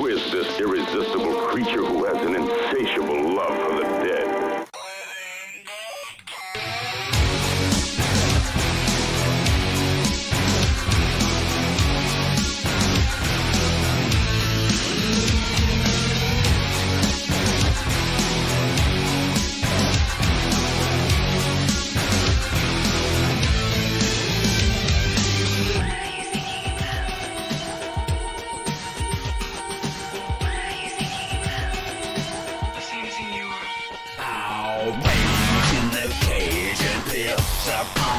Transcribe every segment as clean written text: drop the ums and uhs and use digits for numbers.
is this irresistible creature who has an insatiable love for the dead?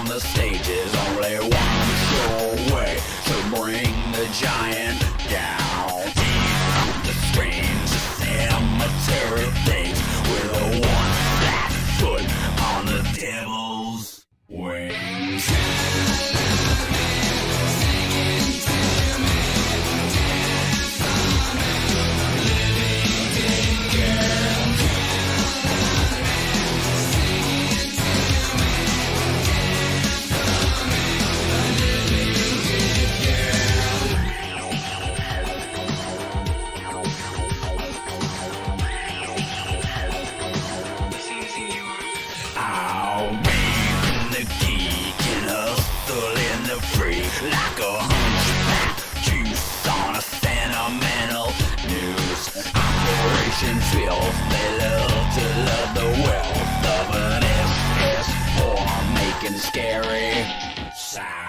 On the stage is only one sure way to bring the giant down. The strange cemetery things with a one flat foot on the devil's wings. Like a hunchback juice on a sentimental news operation feels they love to love the wealth of an SS form making scary sounds.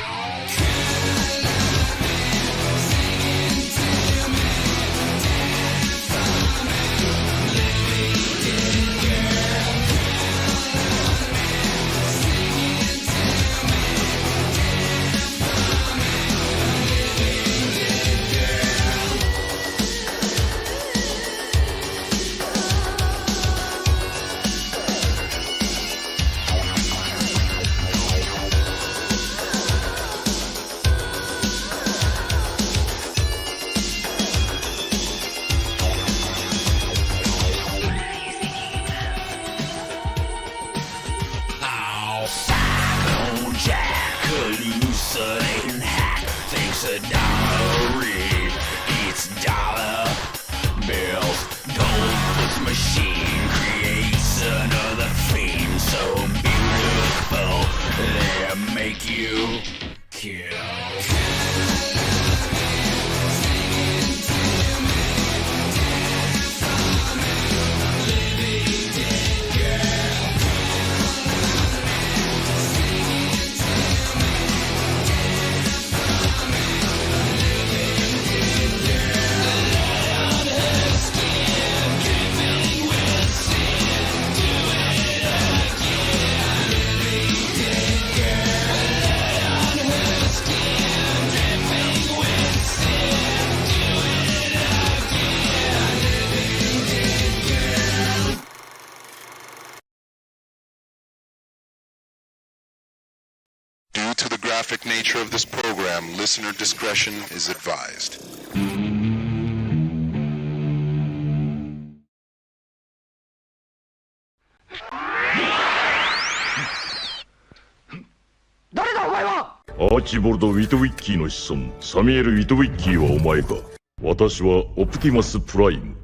Hallucinating hack thinks a dollar read eats dollar bills. Gold's machine creates another theme so beautiful they make you kill. Due to the graphic nature of this program, listener discretion is advised.アーチボルド・ウィトウィッキーの子孫サミュエル・ウィトウィッキーはお前か。私はオプティマス・プライム。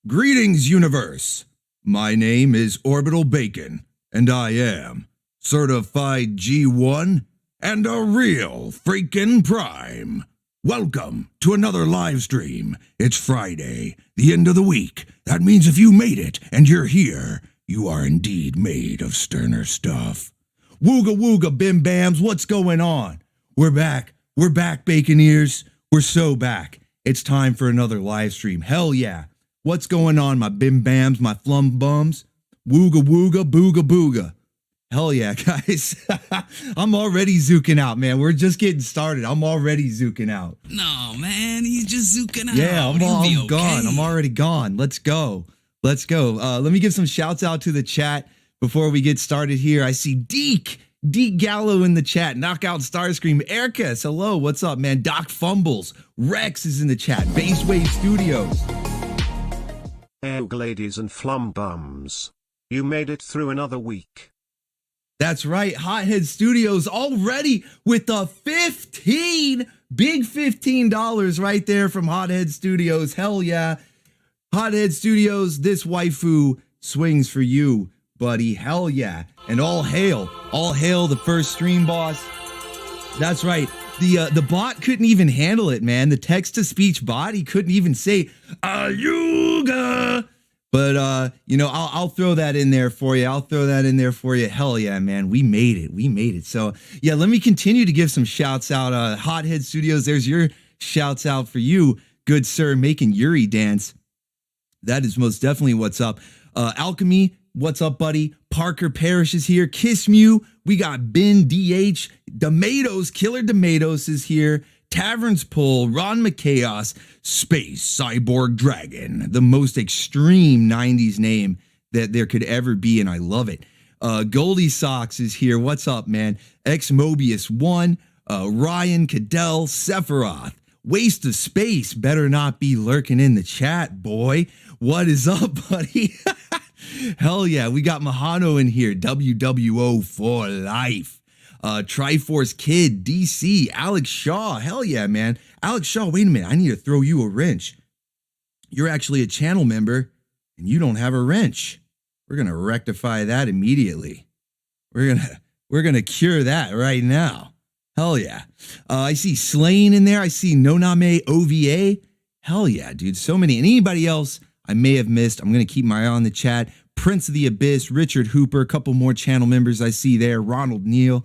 Greetings, universe! My name is Orbital Bacon, and I am certified G1 and a real freaking prime. Welcome to another live stream. It's Friday, the end of the week. That means if you made it and you're here, you are indeed made of sterner stuff. Wooga wooga bim bams, what's going on? We're back, Bacon Ears. We're so back. It's time for another live stream. Hell yeah. What's going on, my bim bams, my flum bums? Wooga wooga, booga booga. Hell yeah, guys. I'm already zooking out, man. We're just getting started. I'm already zooking out. No, man, he's just zooking out. Yeah, I'm gone. I'm already gone. Let's go. Let me give some shouts out to the chat before we get started here. I see Deke D Gallo in the chat. Knockout Starscream. Erkes, hello. What's up, man? Doc Fumbles. Rex is in the chat. Basewave Studios. Hey, ladies and flum bums. You made it through another week. That's right. Hothead Studios already with the big $15 right there from Hothead Studios. Hell yeah. Hothead Studios, this waifu swings for you, buddy. Hell yeah. And all hail the first stream boss. That's right. The bot couldn't even handle it, man. The text-to-speech bot, he couldn't even say Ayuga. But you know, I'll throw that in there for you. Hell yeah, man. We made it. So yeah, let me continue to give some shouts out. Hothead Studios, there's your shouts out for you, good sir, making Yuri dance. That is most definitely what's up. Alchemy, what's up, buddy? Parker Parrish is here. Kiss Mew. We got Ben DH. Tomatoes, Killer Tomatoes is here. Taverns Pull, Ron McChaos, Space Cyborg Dragon, the most extreme 90s name that there could ever be, and I love it. Goldie Socks is here. What's up, man? X Mobius 1, Ryan Cadell, Sephiroth, Waste of Space, better not be lurking in the chat, boy. What is up, buddy? Hell yeah, we got Mahano in here, WWO for life. Triforce Kid, DC, Alex Shaw, hell yeah, man. Alex Shaw, wait a minute, I need to throw you a wrench. You're actually a channel member, and you don't have a wrench. We're gonna rectify that immediately. We're gonna cure that right now. Hell yeah. I see Slain in there. I see Noname OVA. Hell yeah, dude. So many. And anybody else I may have missed, I'm gonna keep my eye on the chat. Prince of the Abyss, Richard Hooper, a couple more channel members I see there. Ronald Neal.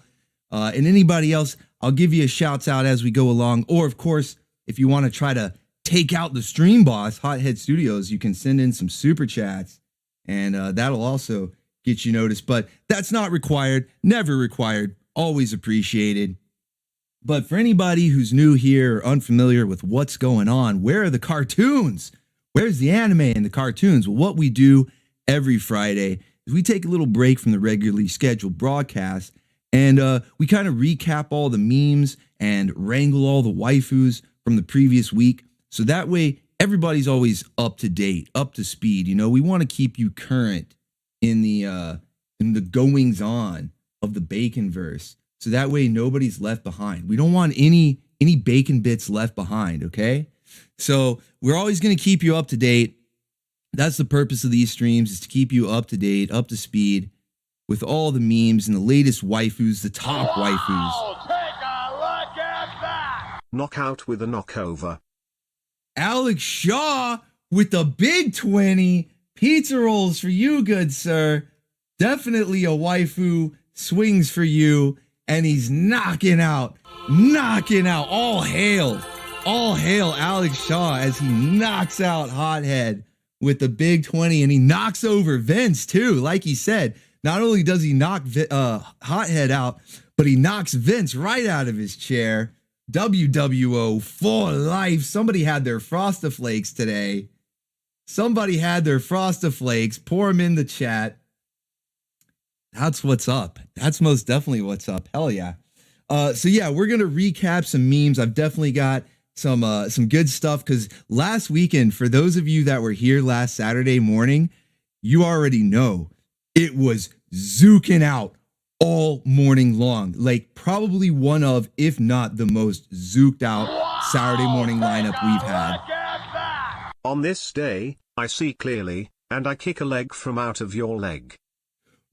And anybody else, I'll give you a shouts out as we go along. Or, of course, if you want to try to take out the stream boss, Hothead Studios, you can send in some super chats, and that'll also get you noticed. But that's not required, never required, always appreciated. But for anybody who's new here or unfamiliar with what's going on, where are the cartoons? Where's the anime and the cartoons? Well, what we do every Friday is we take a little break from the regularly scheduled broadcast, and we kind of recap all the memes and wrangle all the waifus from the previous week. So that way, everybody's always up to date, up to speed. You know, we want to keep you current in the goings on of the Bacon verse. So that way, nobody's left behind. We don't want any bacon bits left behind. Okay. So we're always going to keep you up to date. That's the purpose of these streams, is to keep you up to date, up to speed, with all the memes and the latest waifus, the top waifus. Take a look at that! Knockout with a knockover. Alex Shaw with the big 20 pizza rolls for you, good sir. Definitely a waifu swings for you, and he's knocking out. All hail Alex Shaw as he knocks out Hothead with the big 20, and he knocks over Vince too. Like he said, not only does he knock Hothead out, but he knocks Vince right out of his chair. WWO for life. Somebody had their Frostiflakes today. Pour them in the chat. That's what's up. That's most definitely what's up. Hell yeah. So yeah, we're gonna recap some memes. I've definitely got some good stuff, because last weekend, for those of you that were here last Saturday morning, you already know it was zooking out all morning long. Like probably one of, if not the most zooked out Saturday morning lineup we've had. On this day, I see clearly, and I kick a leg from out of your leg.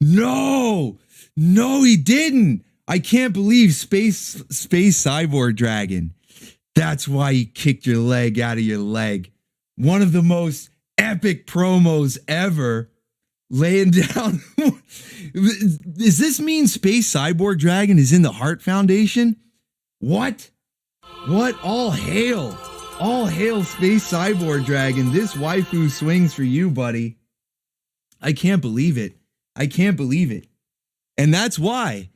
No, he didn't. I can't believe Space Cyborg Dragon. That's why he kicked your leg out of your leg. One of the most epic promos ever. Laying down. Does this mean Space Cyborg Dragon is in the Heart Foundation? What? All hail Space Cyborg Dragon. This waifu swings for you, buddy. I can't believe it. And that's why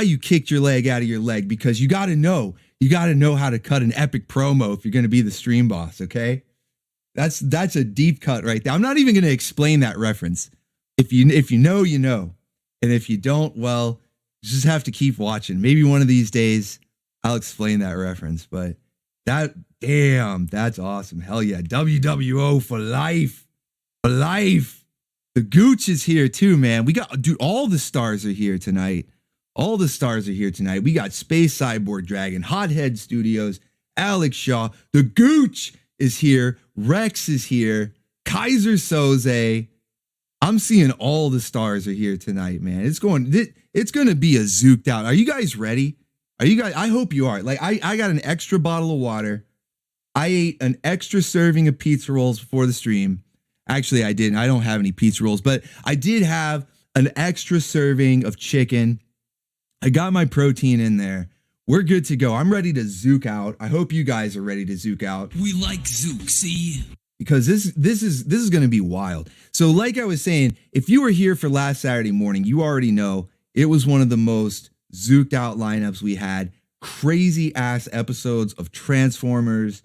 you kicked your leg out of your leg, because you got to know how to cut an epic promo if you're going to be the stream boss. Okay. That's a deep cut right there. I'm not even going to explain that reference. If you know, you know. And if you don't, well, just have to keep watching. Maybe one of these days I'll explain that reference, but damn, that's awesome. Hell yeah. WWO for life. For life. The Gooch is here too, man. We got, dude, all the stars are here tonight. All the stars are here tonight. We got Space Cyborg Dragon, Hothead Studios, Alex Shaw. The Gooch is here. Rex is here. Kaiser Soze. I'm seeing all the stars are here tonight, man. It's going to be a zooked out. Are you guys ready? Are you guys? I hope you are. Like, I got an extra bottle of water. I ate an extra serving of pizza rolls before the stream. Actually, I didn't. I don't have any pizza rolls, but I did have an extra serving of chicken. I got my protein in there. We're good to go. I'm ready to zook out. I hope you guys are ready to zook out. We like zook, see? Because this is going to be wild. So like I was saying, if you were here for last Saturday morning, you already know it was one of the most zooked out lineups we had. Crazy ass episodes of Transformers,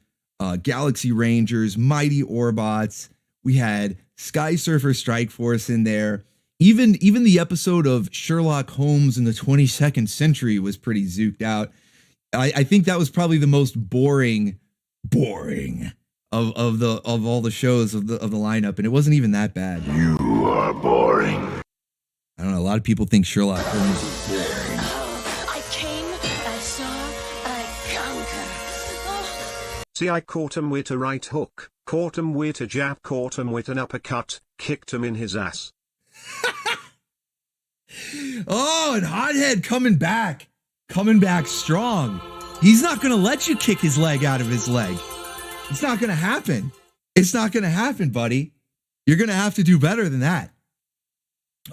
Galaxy Rangers, Mighty Orbots. We had Sky Surfer Strike Force in there. Even the episode of Sherlock Holmes in the 22nd century was pretty zooked out. I think that was probably the most boring of all the shows of the lineup, and it wasn't even that bad. You are boring. I don't know. A lot of people think Sherlock Holmes is boring. I came, I saw, I conquer. Oh. See, I caught him with a right hook, caught him with a jab, caught him with an uppercut, kicked him in his ass. Oh, and Hothead coming back strong. He's not going to let you kick his leg out of his leg. It's not going to happen. It's not going to happen, buddy. You're going to have to do better than that.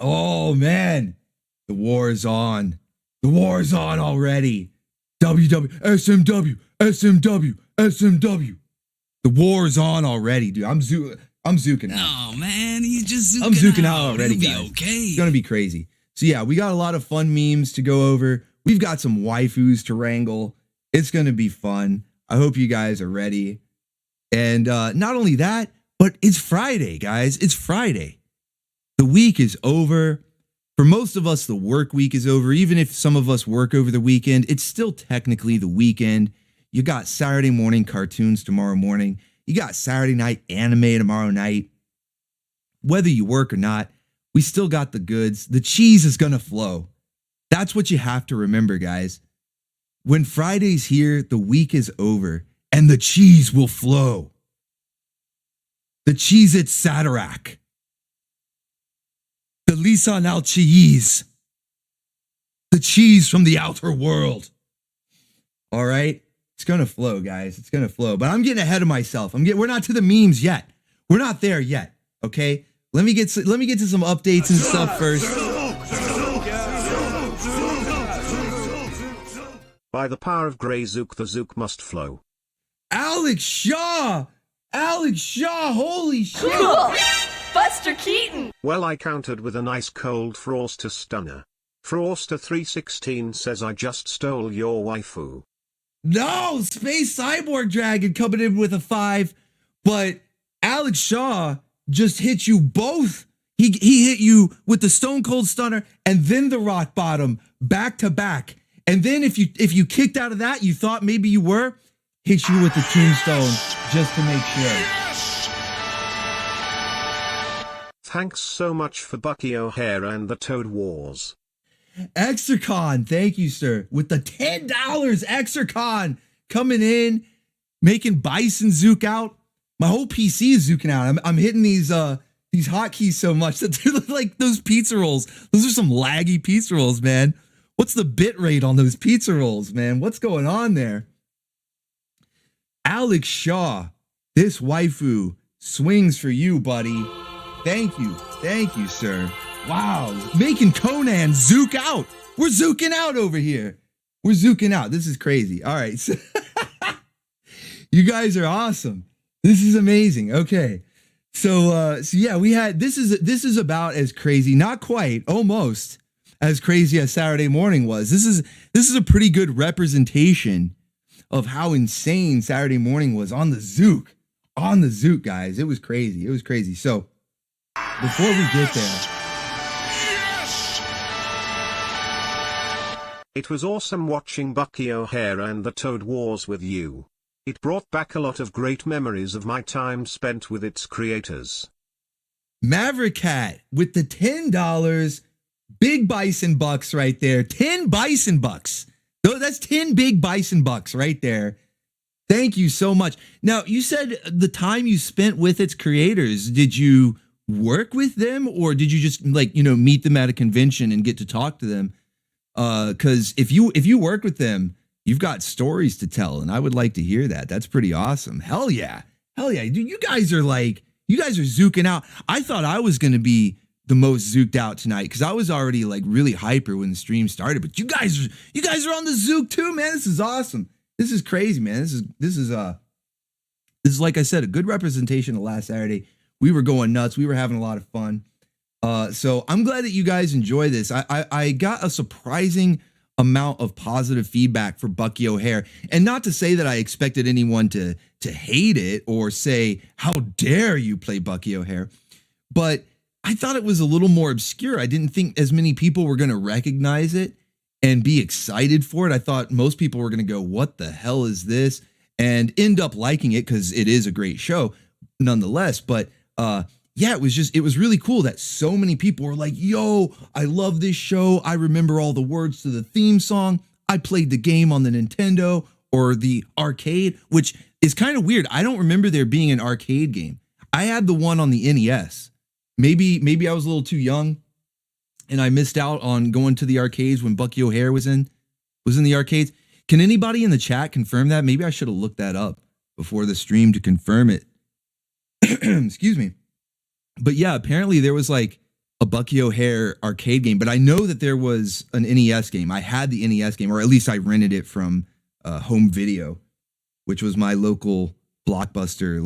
Oh, man. The war is on. The war is on already. SMW. The war is on already, dude. I'm zooking out. Oh, man, he's just zooking out. I'm zooking out already, It'll guys. be okay. It's going to be crazy. So, yeah, we got a lot of fun memes to go over. We've got some waifus to wrangle. It's going to be fun. I hope you guys are ready. And not only that, but it's Friday, guys. It's Friday. The week is over. For most of us, the work week is over. Even if some of us work over the weekend, it's still technically the weekend. You got Saturday morning cartoons tomorrow morning. You got Saturday night anime tomorrow night. Whether you work or not, we still got the goods. The cheese is going to flow. That's what you have to remember, guys. When Friday's here, the week is over, and the cheese will flow. The cheese at Sadarak. The Lisan al cheese. The cheese from the outer world. All right? It's going to flow, guys. It's going to flow. But I'm getting ahead of myself. We're not to the memes yet. We're not there yet, okay? Let me get to some updates and stuff first. By the power of Grey Zook, the Zook must flow. Alex Shaw! Alex Shaw! Holy shit! Cool. Buster Keaton. Well, I countered with a nice cold Froster stunner. Froster316 says I just stole your waifu. No! Space Cyborg Dragon coming in with a 5, but Alex Shaw just hit you both. He hit you with the Stone Cold Stunner and then the Rock Bottom back to back. And then if you kicked out of that, you thought maybe you were, hit you with the Tombstone just to make sure. Thanks so much for Bucky O'Hara and the Toad Wars. Exercon, thank you, sir. With the $10, Exercon coming in, making Bison zook out. My whole PC is zooking out. I'm hitting these hotkeys so much that they're like those pizza rolls. Those are some laggy pizza rolls, man. What's the bit rate on those pizza rolls, man? What's going on there? Alex Shaw, this waifu swings for you, buddy. Thank you, sir. Wow, making Conan zook out. We're zooking out over here. We're zooking out. This is crazy. All right, so you guys are awesome. This is amazing. Okay, so yeah, we had this is about as crazy, not quite, almost as crazy as Saturday morning was. This is a pretty good representation of how insane Saturday morning was on the Zook. On the Zook, guys. It was crazy. It was crazy. So before we get there, It was awesome watching Bucky O'Hara and the Toad Wars with you. It brought back a lot of great memories of my time spent with its creators. Maverick Cat with the $10 big bison bucks right there. 10 bison bucks. That's 10 big bison bucks right there. Thank you so much. Now, you said the time you spent with its creators, did you work with them or did you just meet them at a convention and get to talk to them? Because if you work with them, you've got stories to tell, and I would like to hear that. That's pretty awesome. Hell yeah. Dude, you guys are zooking out. I thought I was going to be the most zooked out tonight because I was already really hyper when the stream started. But you guys are on the zook too, man. This is awesome. This is crazy, man. This is like I said, a good representation of last Saturday. We were going nuts. We were having a lot of fun. So I'm glad that you guys enjoy this. I got a surprising amount of positive feedback for Bucky O'Hare, and not to say that I expected anyone to hate it or say, how dare you play Bucky O'Hare, but I thought it was a little more obscure. I didn't think as many people were going to recognize it and be excited for it. I thought most people were going to go, what the hell is this? And end up liking it because it is a great show nonetheless. But yeah, it was really cool that so many people were like, yo, I love this show. I remember all the words to the theme song. I played the game on the Nintendo or the arcade, which is kind of weird. I don't remember there being an arcade game. I had the one on the NES. Maybe I was a little too young and I missed out on going to the arcades when Bucky O'Hare was in the arcades. Can anybody in the chat confirm that? Maybe I should have looked that up before the stream to confirm it. Excuse me. But yeah, apparently there was a Bucky O'Hare arcade game, but I know that there was an NES game. I had the NES game, or at least I rented it from Home Video, which was my local Blockbuster.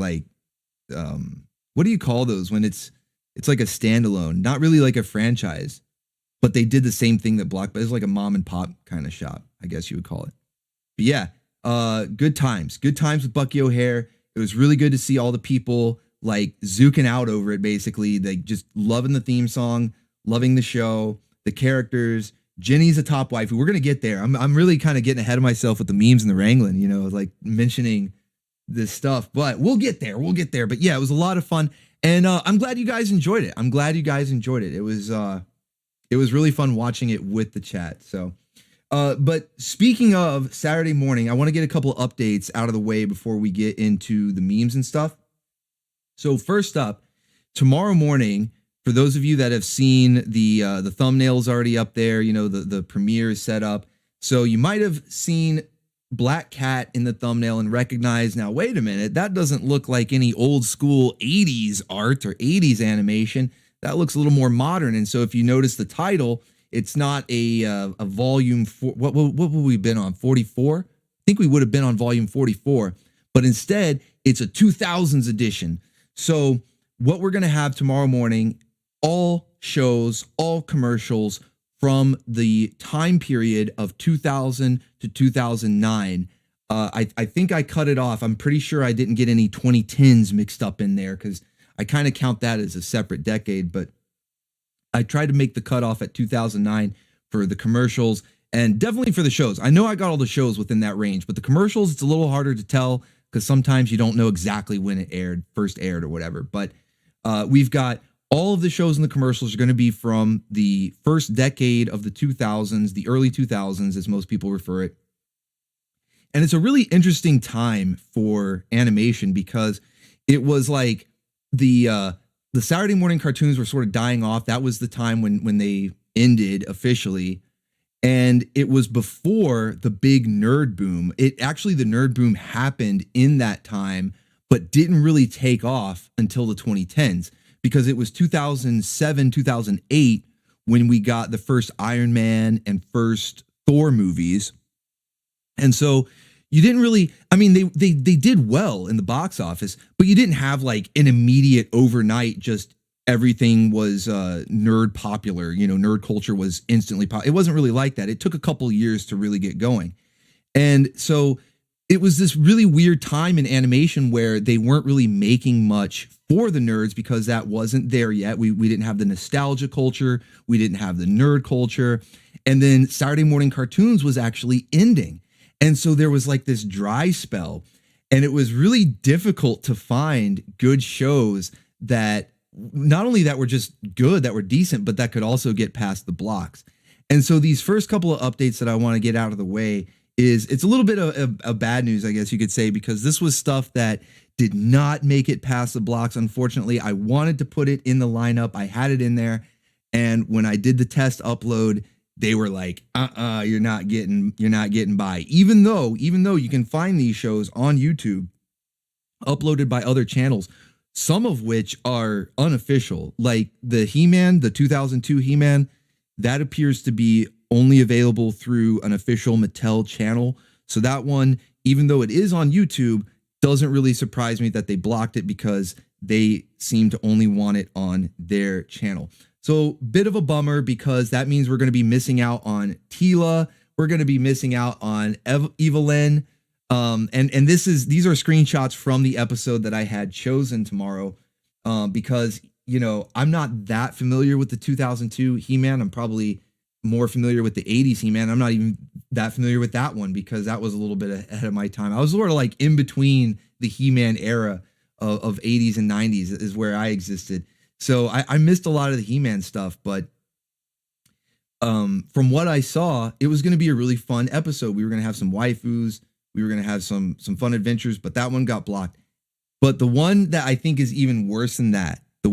What do you call those when it's like a standalone, not really like a franchise, but they did the same thing that Blockbuster is, like a mom and pop kind of shop, I guess you would call it. But yeah, good times with Bucky O'Hare. It was really good to see all the people zooking out over it, basically. They just loving the theme song, loving the show, the characters. Jenny's a top waifu. We're going to get there. I'm really kind of getting ahead of myself with the memes and the wrangling, mentioning this stuff, but we'll get there. But yeah, it was a lot of fun. And I'm glad you guys enjoyed it. It was really fun watching it with the chat. So, but speaking of Saturday morning, I want to get a couple updates out of the way before we get into the memes and stuff. So first up, tomorrow morning, for those of you that have seen the thumbnails already up there, the premiere is set up. So you might have seen Black Cat in the thumbnail and recognized, now wait a minute, that doesn't look like any old school 80s art or 80s animation. That looks a little more modern. And so if you notice the title, it's not a volume what would we been on, 44? I think we would have been on volume 44, but instead it's a 2000s edition. So what we're going to have tomorrow morning, all shows, all commercials from the time period of 2000 to 2009. I think I cut it off. I'm pretty sure I didn't get any 2010s mixed up in there because I kind of count that as a separate decade, but I tried to make the cutoff at 2009 for the commercials and definitely for the shows. I know I got all the shows within that range, but the commercials, it's a little harder to tell because sometimes you don't know exactly when it first aired or whatever. But we've got all of the shows and the commercials are going to be from the first decade of the 2000s, the early 2000s, as most people refer it. And it's a really interesting time for animation because it was like the Saturday morning cartoons were sort of dying off. That was the time when they ended officially. And it was before the big nerd boom. The nerd boom happened in that time, but didn't really take off until the 2010s because it was 2007, 2008 when we got the first Iron Man and first Thor movies. And so you didn't really, they did well in the box office, but you didn't have an immediate overnight, just everything was nerd popular, nerd culture was instantly popular. It wasn't really like that. It took a couple years to really get going. And so it was this really weird time in animation where they weren't really making much for the nerds because that wasn't there yet. We didn't have the nostalgia culture. We didn't have the nerd culture. And then Saturday morning cartoons was actually ending. And so there was like this dry spell, and it was really difficult to find good shows that not only that were just good, that were decent, but that could also get past the blocks. And so these first couple of updates that I want to get out of the way is it's a little bit of bad news, I guess you could say, because this was stuff that did not make it past the blocks. Unfortunately, I wanted to put it in the lineup. I had it in there. And when I did the test upload, they were like, you're not getting by. Even though you can find these shows on YouTube uploaded by other channels, some of which are unofficial, like the He-Man, the 2002 He-Man, that appears to be only available through an official Mattel channel. So that one, even though it is on YouTube, doesn't really surprise me that they blocked it because they seem to only want it on their channel. So bit of a bummer because that means we're going to be missing out on Tila. We're going to be missing out on Evelyn. And these are screenshots from the episode that I had chosen tomorrow because, you know, I'm not that familiar with the 2002 He-Man. I'm probably more familiar with the 80s He-Man. I'm not even that familiar with that one because that was a little bit ahead of my time. I was sort of like in between the He-Man era of 80s and 90s is where I existed. So I missed a lot of the He-Man stuff, but from what I saw, it was going to be a really fun episode. We were going to have some waifus. We were going to have some fun adventures, but that one got blocked. But the one that I think is even worse than that, the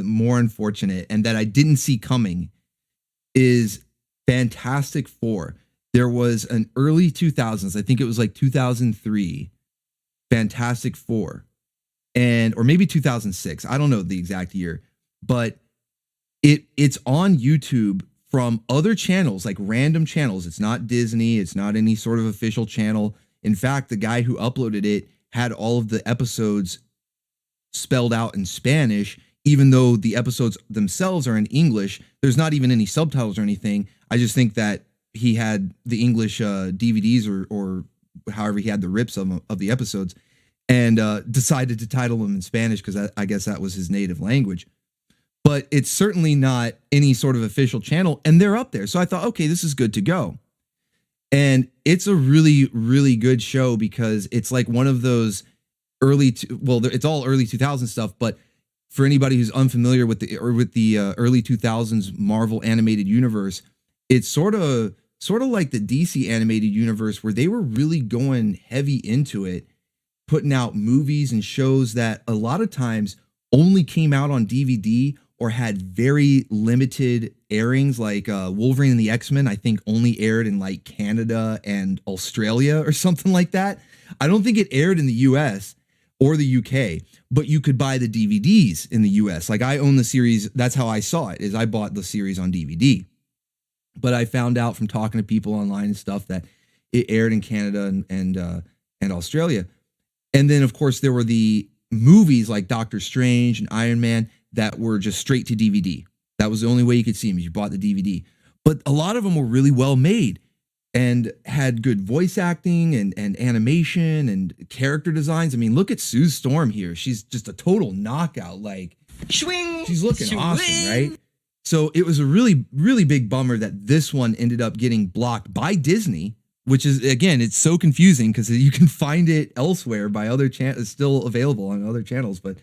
more unfortunate and that I didn't see coming is Fantastic Four. There was an early 2000s, I think it was like 2003, Fantastic Four. Or maybe 2006. I don't know the exact year, but it's on YouTube from other channels, like random channels. It's not Disney. It's not any sort of official channel. In fact, the guy who uploaded it had all of the episodes spelled out in Spanish, even though the episodes themselves are in English. There's not even any subtitles or anything. I just think that he had the English DVDs or however he had the rips of the episodes, and decided to title them in Spanish because I guess that was his native language. But it's certainly not any sort of official channel, and they're up there. So I thought, okay, this is good to go. And it's a really, really good show because it's like one of those it's all early 2000s stuff, but for anybody who's unfamiliar with the early 2000s Marvel animated universe, it's sort of like the DC animated universe where they were really going heavy into it, putting out movies and shows that a lot of times only came out on DVD or had very limited airings, like Wolverine and the X-Men, I think only aired in like Canada and Australia or something like that. I don't think it aired in the US or the UK, but you could buy the DVDs in the US. Like I own the series. That's how I saw it, is I bought the series on DVD. But I found out from talking to people online and stuff that it aired in Canada and Australia. And then, of course, there were the movies like Doctor Strange and Iron Man that were just straight to DVD. That was the only way you could see them, is you bought the DVD. But a lot of them were really well made and had good voice acting and animation and character designs. I mean, look at Sue Storm here. She's just a total knockout. Like, Swing. she's looking Swing. awesome, right? So it was a really, really big bummer that this one ended up getting blocked by Disney, which is, again, it's so confusing because you can find it elsewhere by other channels. It's still available on other channels, but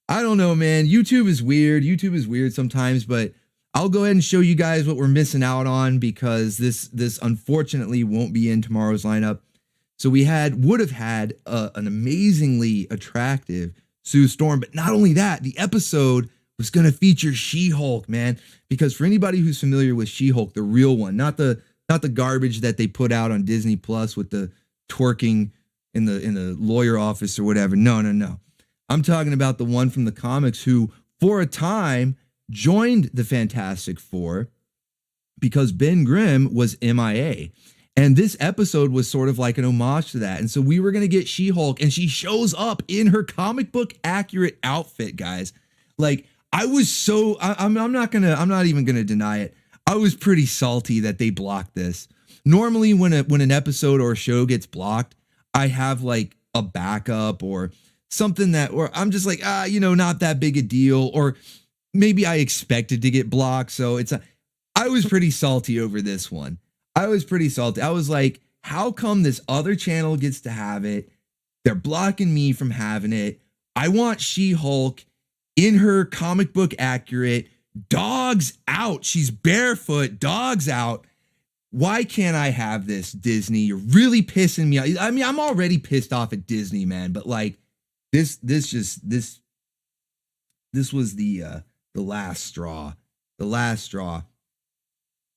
I don't know, man. YouTube is weird. YouTube is weird sometimes, but I'll go ahead and show you guys what we're missing out on because this unfortunately won't be in tomorrow's lineup. So we would have had an amazingly attractive Sue Storm, but not only that, the episode was going to feature She-Hulk, man, because for anybody who's familiar with She-Hulk, the real one, not the garbage that they put out on Disney Plus with the twerking in the lawyer office or whatever. No. I'm talking about the one from the comics who, for a time, joined the Fantastic Four because Ben Grimm was MIA. And this episode was sort of like an homage to that. And so we were going to get She-Hulk, and she shows up in her comic book accurate outfit, guys. Like, I was so, I'm not even going to deny it. I was pretty salty that they blocked this. Normally when an episode or a show gets blocked, I have like a backup or something or I'm just like, not that big a deal. Or maybe I expected to get blocked. So I was pretty salty over this one. I was pretty salty. I was like, how come this other channel gets to have it? They're blocking me from having it. I want She-Hulk in her comic book accurate. Dogs out. She's barefoot. Dogs out. Why can't I have this, Disney? You're really pissing me off. I mean, I'm already pissed off at Disney, man. But like, this was the last straw. The last straw.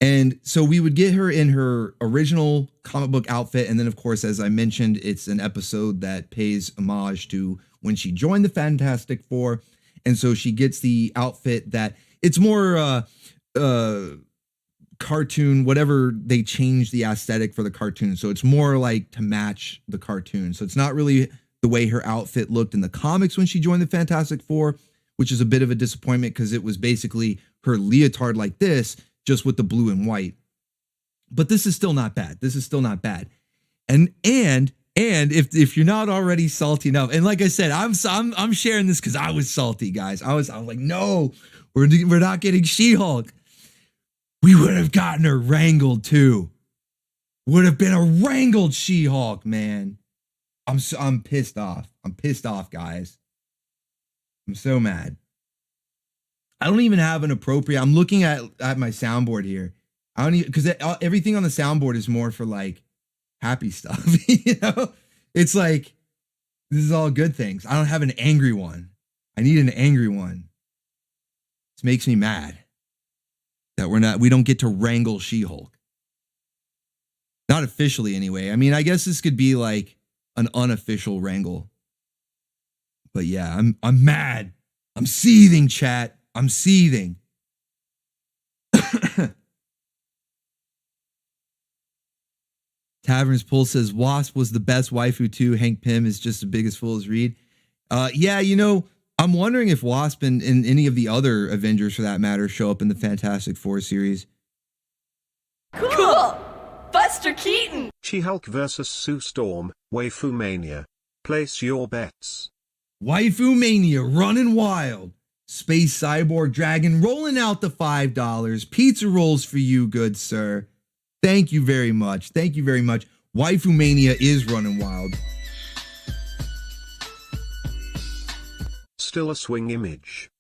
And so we would get her in her original comic book outfit. And then, of course, as I mentioned, it's an episode that pays homage to when she joined the Fantastic Four. And so she gets the outfit that it's more cartoon, whatever they change the aesthetic for the cartoon. So it's more like to match the cartoon. So it's not really the way her outfit looked in the comics when she joined the Fantastic Four, which is a bit of a disappointment because it was basically her leotard like this, just with the blue and white. But this is still not bad. This is still not bad. And if you're not already salty enough, and like I said, I'm sharing this because I was salty, guys. I was like, no, we're not getting She-Hulk. We would have gotten her wrangled too. Would have been a wrangled She-Hulk, man. I'm pissed off. I'm pissed off, guys. I'm so mad. I don't even have an appropriate. I'm looking at my soundboard here. I don't even, because everything on the soundboard is more for like happy stuff. You know, it's like this is all good things. I don't have an angry one. I need an angry one. This makes me mad that we don't get to wrangle She-Hulk. Not officially, anyway. I mean, I guess this could be like an unofficial wrangle. But yeah, I'm mad. I'm seething, chat. I'm seething. Tavern's Pull says Wasp was the best waifu too. Hank Pym is just the biggest fool as Reed. Yeah, you know, I'm wondering if Wasp and any of the other Avengers, for that matter, show up in the Fantastic Four series. Cool! Buster Keaton! She-Hulk vs. Sue Storm, Waifu Mania. Place your bets. Waifu Mania running wild. Space Cyborg Dragon rolling out the $5. Pizza rolls for you, good sir. Thank you very much. Thank you very much. Waifu Mania is running wild. Still a swing image.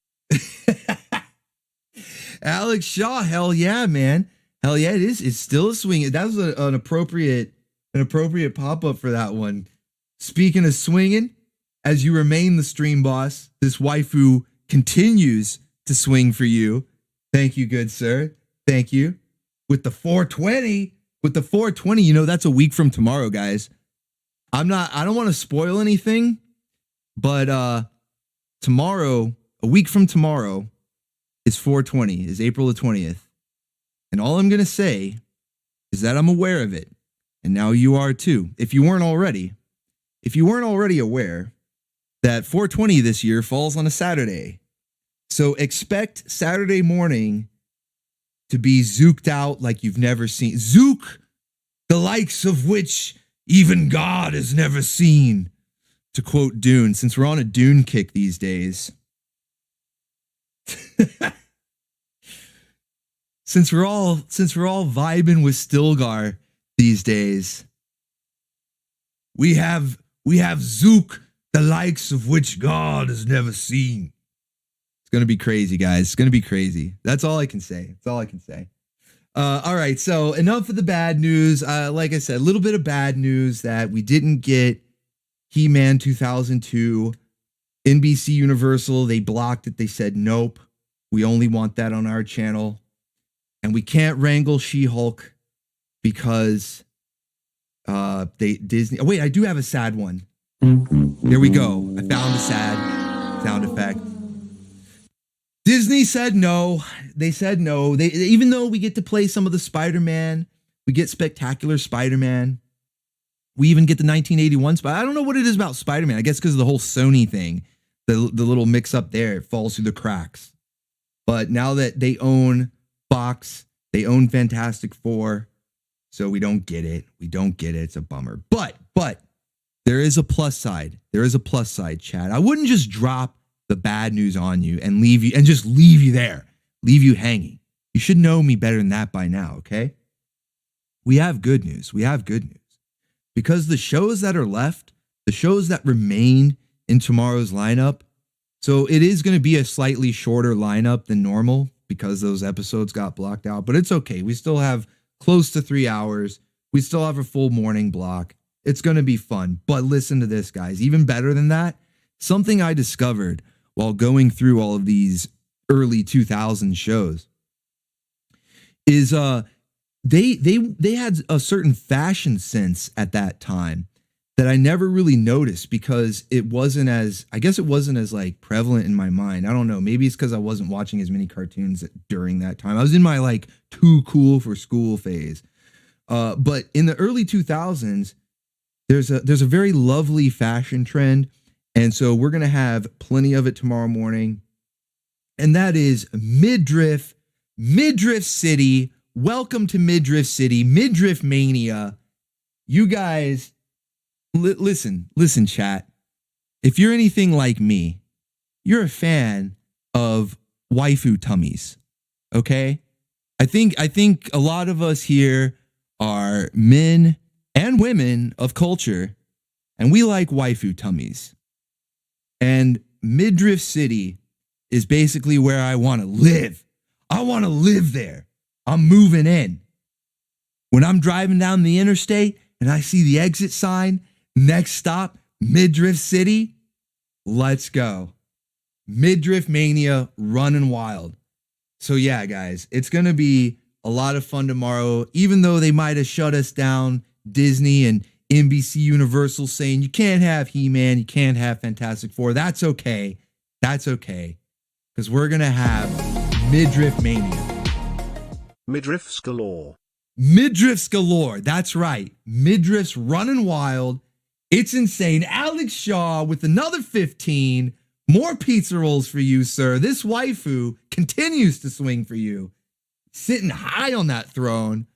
Alex Shaw, hell yeah, man. Hell yeah, it is. It's still a swing. That was an appropriate pop-up for that one. Speaking of swinging, as you remain the stream boss, this waifu continues to swing for you. Thank you, good sir. Thank you. With the 420, you know, that's a week from tomorrow, guys. I don't want to spoil anything, but tomorrow, a week from tomorrow, is 420, is April the 20th. And all I'm going to say is that I'm aware of it. And now you are too. If you weren't already aware that 420 this year falls on a Saturday. So expect Saturday morning to be zooked out like you've never seen. Zook, the likes of which even God has never seen. To quote Dune, since we're on a Dune kick these days. Since we're all vibing with Stilgar these days. We have Zook, the likes of which God has never seen. It's going to be crazy, guys. It's going to be crazy. That's all I can say. That's all I can say. All right, so enough of the bad news. Like I said, a little bit of bad news that we didn't get He-Man 2002. NBC Universal, they blocked it. They said, nope, we only want that on our channel. And we can't wrangle She-Hulk because Disney. Oh, wait, I do have a sad one. There we go. I found a sad sound effect. Disney said no. They said no. Even though we get to play some of the Spider-Man, we get Spectacular Spider-Man. We even get the 1981 Spider. I don't know what it is about Spider-Man. I guess because of the whole Sony thing, the little mix up there, it falls through the cracks. But now that they own Fox, they own Fantastic Four, so we don't get it. We don't get it. It's a bummer. But there is a plus side. There is a plus side, Chad. I wouldn't just drop the bad news on you and leave you there, leave you hanging. You should know me better than that by now, okay? We have good news. We have good news. Because the shows that are left, the shows that remain in tomorrow's lineup, so it is going to be a slightly shorter lineup than normal because those episodes got blocked out, but it's okay. We still have close to 3 hours. We still have a full morning block. It's going to be fun. But listen to this, guys. Even better than that, something I discovered while going through all of these early 2000s shows is they had a certain fashion sense at that time that I never really noticed because it wasn't as like prevalent in my mind. I don't know. Maybe it's because I wasn't watching as many cartoons during that time. I was in my like too cool for school phase. But in the early 2000s, there's a very lovely fashion trend. And so we're going to have plenty of it tomorrow morning. And that is Midriff City. Welcome to Midriff City, Midriff Mania. You guys, listen, chat. If you're anything like me, you're a fan of waifu tummies. Okay? I think a lot of us here are men and women of culture, and we like waifu tummies. And Midriff City is basically where I want to live. I want to live there. I'm moving in. When I'm driving down the interstate and I see the exit sign, next stop, Midriff City, let's go. Midriff Mania running wild. So yeah, guys, it's going to be a lot of fun tomorrow, even though they might have shut us down, Disney and NBC Universal saying you can't have He-Man, you can't have Fantastic Four. That's okay. That's okay. Because we're going to have Midriff Mania. Midriffs galore. Midriffs galore. That's right. Midriffs running wild. It's insane. Alex Shaw with another 15. More pizza rolls for you, sir. This waifu continues to swing for you. Sitting high on that throne.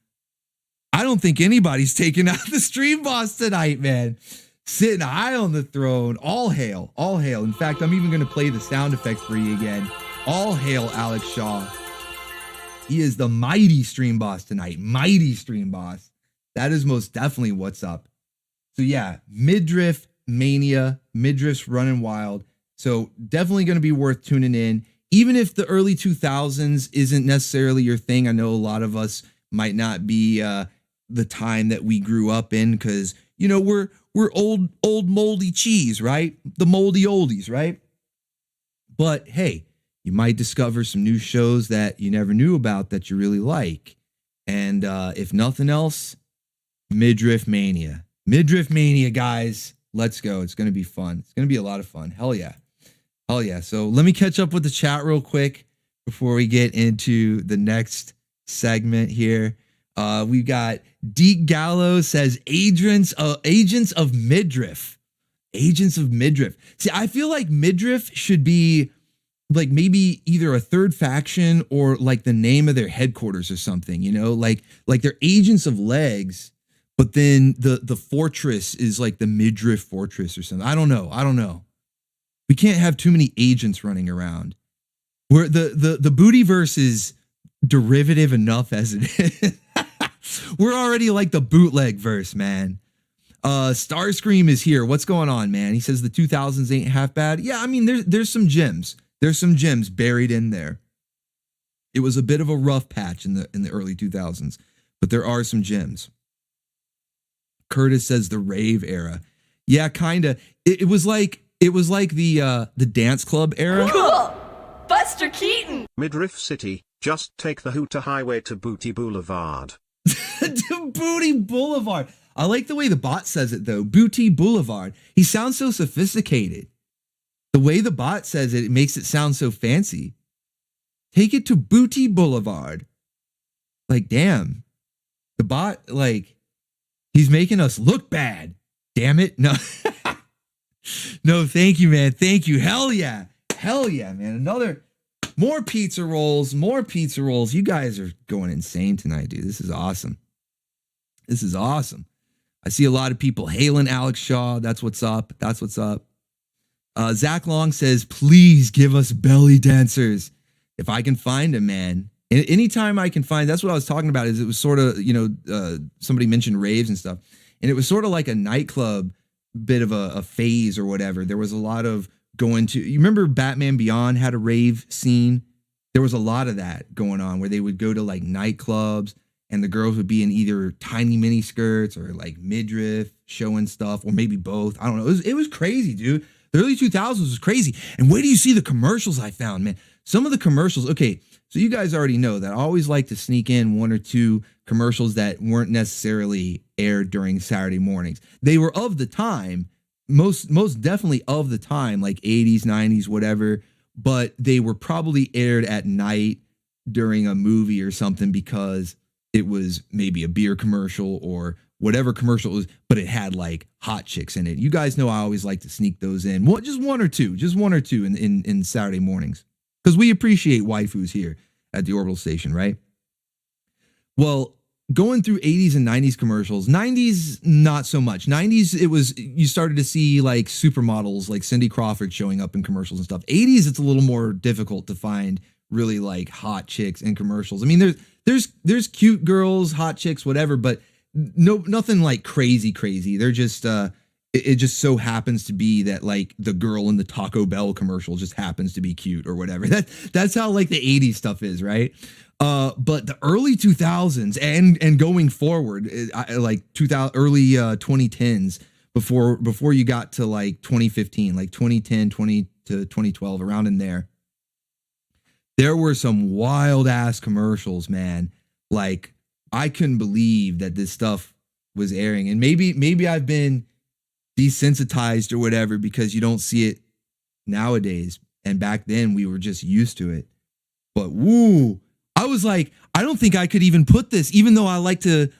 I don't think anybody's taking out the stream boss tonight, man. Sitting high on the throne. All hail. All hail. In fact, I'm even going to play the sound effect for you again. All hail Alex Shaw. He is the mighty stream boss tonight. Mighty stream boss. That is most definitely what's up. So yeah, Midriff Mania. Midriff's running wild. So definitely going to be worth tuning in. Even if the early 2000s isn't necessarily your thing. I know a lot of us might not be the time that we grew up in because, you know, we're old moldy cheese, right? The moldy oldies, right? But hey, you might discover some new shows that you never knew about that you really like. And if nothing else, Midriff Mania. Midriff Mania, guys. Let's go. It's going to be fun. It's going to be a lot of fun. Hell yeah. Hell yeah. So let me catch up with the chat real quick before we get into the next segment here. We've got Deke Gallo says Agents of Midriff. Agents of Midriff. See, I feel like Midriff should be like maybe either a third faction or like the name of their headquarters or something, you know, like they're Agents of Legs, but then the fortress is like the Midriff Fortress or something. I don't know. We can't have too many agents running around. Where the Bootyverse is derivative enough as it is. We're already like the bootleg verse, man. Starscream is here. What's going on, man? He says the 2000s ain't half bad. Yeah, I mean, there's some gems. There's some gems buried in there. It was a bit of a rough patch in the early 2000s, but there are some gems. Curtis says the rave era. Yeah, kind of. It was like the dance club era. Cool. Buster Keaton. Midriff City, just take the Hooter Highway to Booty Boulevard. To Booty Boulevard. I like the way the bot says it though. Booty Boulevard. He sounds so sophisticated. The way the bot says it, it makes it sound so fancy. Take it to Booty Boulevard. Like, damn. The bot, like, he's making us look bad. Damn it. No. No, thank you, man. Thank you. Hell yeah. Hell yeah, man. More pizza rolls. You guys are going insane tonight, dude. This is awesome. I see a lot of people hailing Alex Shaw. That's what's up. Zach Long says, please give us belly dancers. If I can find them, man. Anytime I can find, that's what I was talking about, is it was sort of, somebody mentioned raves and stuff, and it was sort of like a nightclub bit of a phase or whatever. There was a lot of going to, you remember Batman Beyond had a rave scene? There was a lot of that going on where they would go to like nightclubs and the girls would be in either tiny mini skirts or like midriff showing stuff, or maybe both. I don't know. It was crazy, dude. The early 2000s was crazy. And wait till you see the commercials I found, man. Some of the commercials, okay, so you guys already know that I always like to sneak in one or two commercials that weren't necessarily aired during Saturday mornings. They were of the time, most definitely of the time, like 80s, 90s, whatever, but they were probably aired at night during a movie or something because it was maybe a beer commercial or whatever commercial it was, but it had like hot chicks in it. You guys know I always like to sneak those in. Well, just one or two in Saturday mornings, because we appreciate waifus here at the Orbital Station, right? Well, going through 80s and 90s commercials, 90s, not so much. 90s, you started to see like supermodels like Cindy Crawford showing up in commercials and stuff. 80s, it's a little more difficult to find really like hot chicks in commercials. I mean, there's cute girls, hot chicks, whatever, but nothing like crazy. They're just, it just so happens to be that like the girl in the Taco Bell commercial just happens to be cute or whatever. That's how like the 80s stuff is, right? But the early 2000s and going forward, like early 2010s, before you got to like 2015, like 2010, 20 to 2012, around in there were some wild ass commercials, man. Like I couldn't believe that this stuff was airing, and maybe I've been desensitized or whatever because you don't see it nowadays, and back then we were just used to it. But woo, I was like, I don't think I could even put this, even though I like to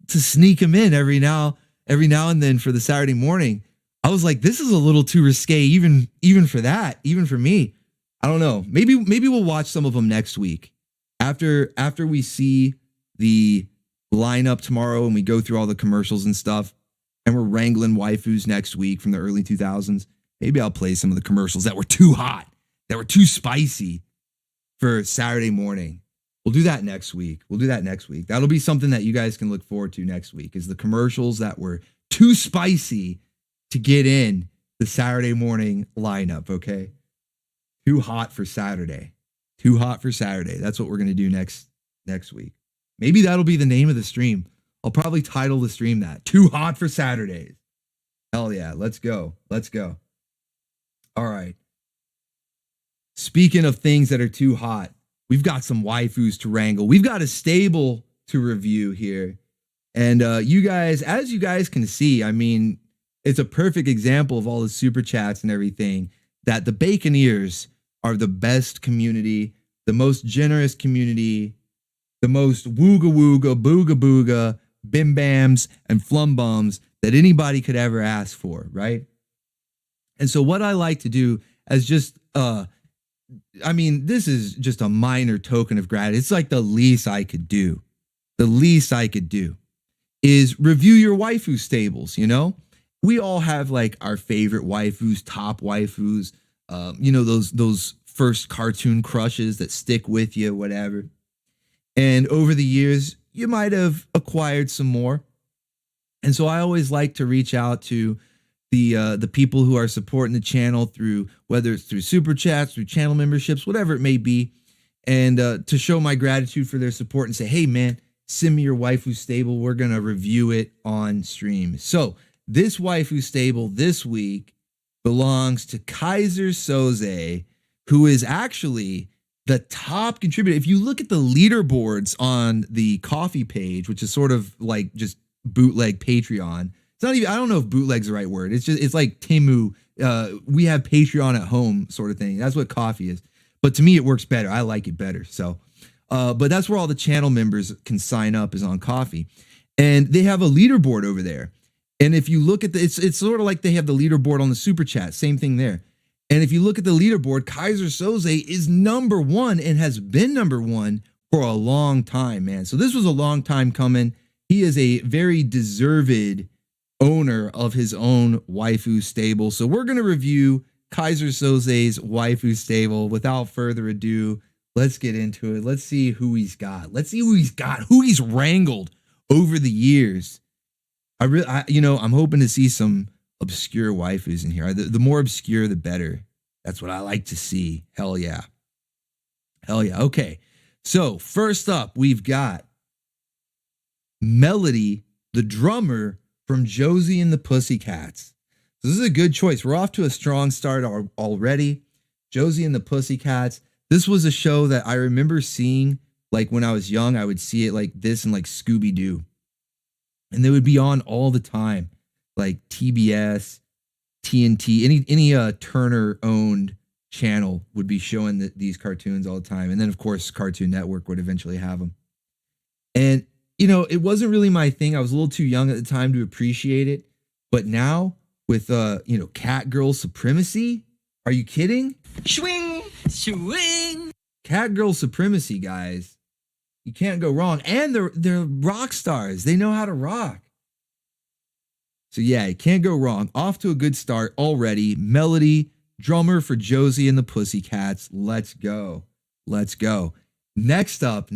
sneak them in every now and then for the Saturday morning. I was like, this is a little too risque, even for that, even for me. I don't know. Maybe we'll watch some of them next week after we see the lineup tomorrow and we go through all the commercials and stuff, and we're wrangling waifus next week from the early 2000s. Maybe I'll play some of the commercials that were too hot, that were too spicy for Saturday morning. We'll do that next week. That'll be something that you guys can look forward to next week, is the commercials that were too spicy to get in the Saturday morning lineup, okay? Too hot for Saturday. That's what we're going to do next week. Maybe that'll be the name of the stream. I'll probably title the stream that. Too hot for Saturdays. Hell yeah, let's go. All right. Speaking of things that are too hot, we've got some waifus to wrangle. We've got a stable to review here. And you guys, as you guys can see, I mean, it's a perfect example of all the super chats and everything, that the Baconeers are the best community, the most generous community, the most wooga wooga, booga booga, bim bams, and flum bums that anybody could ever ask for, right? And so what I like to do as just, I mean, this is just a minor token of gratitude. It's like the least I could do. The least I could do is review your waifu stables, you know? We all have like our favorite waifus, top waifus, those first cartoon crushes that stick with you, whatever. And over the years, you might have acquired some more. And so I always like to reach out to the people who are supporting the channel through, whether it's through super chats, through channel memberships, whatever it may be, and to show my gratitude for their support and say, hey man, send me your waifu stable. We're going to review it on stream. So this waifu stable this week belongs to Kaiser Soze, who is actually the top contributor. If you look at the leaderboards on the coffee page, which is sort of like just bootleg Patreon. It's not even, I don't know if bootleg's the right word. It's like Timu. We have Patreon at home sort of thing. That's what coffee is. But to me, it works better. I like it better. So, but that's where all the channel members can sign up, is on coffee. And they have a leaderboard over there. And if you look at it's sort of like they have the leaderboard on the super chat. Same thing there. And if you look at the leaderboard, Kaiser Soze is number one and has been number one for a long time, man. So this was a long time coming. He is a very deserved owner of his own waifu stable. So we're going to review Kaiser Soze's waifu stable. Without further ado, Let's get into it. Let's see who he's got. Who he's wrangled over the years. I'm hoping to see some obscure waifus in here. The more obscure, the better. That's what I like to see. Hell yeah. Okay. So first up, we've got Melody, the drummer from Josie and the Pussycats. So this is a good choice. We're off to a strong start already. Josie and the Pussycats. This was a show that I remember seeing, like when I was young. I would see it like this and like Scooby-Doo. And they would be on all the time, like TBS, TNT, any Turner-owned channel would be showing these cartoons all the time. And then, of course, Cartoon Network would eventually have them. And, it wasn't really my thing. I was a little too young at the time to appreciate it. But now with, Cat Girl Supremacy, are you kidding? Swing. Cat Girl Supremacy, guys. You can't go wrong. And they're rock stars. They know how to rock. So yeah, you can't go wrong. Off to a good start already. Melody, drummer for Josie and the Pussycats. Let's go. Next up.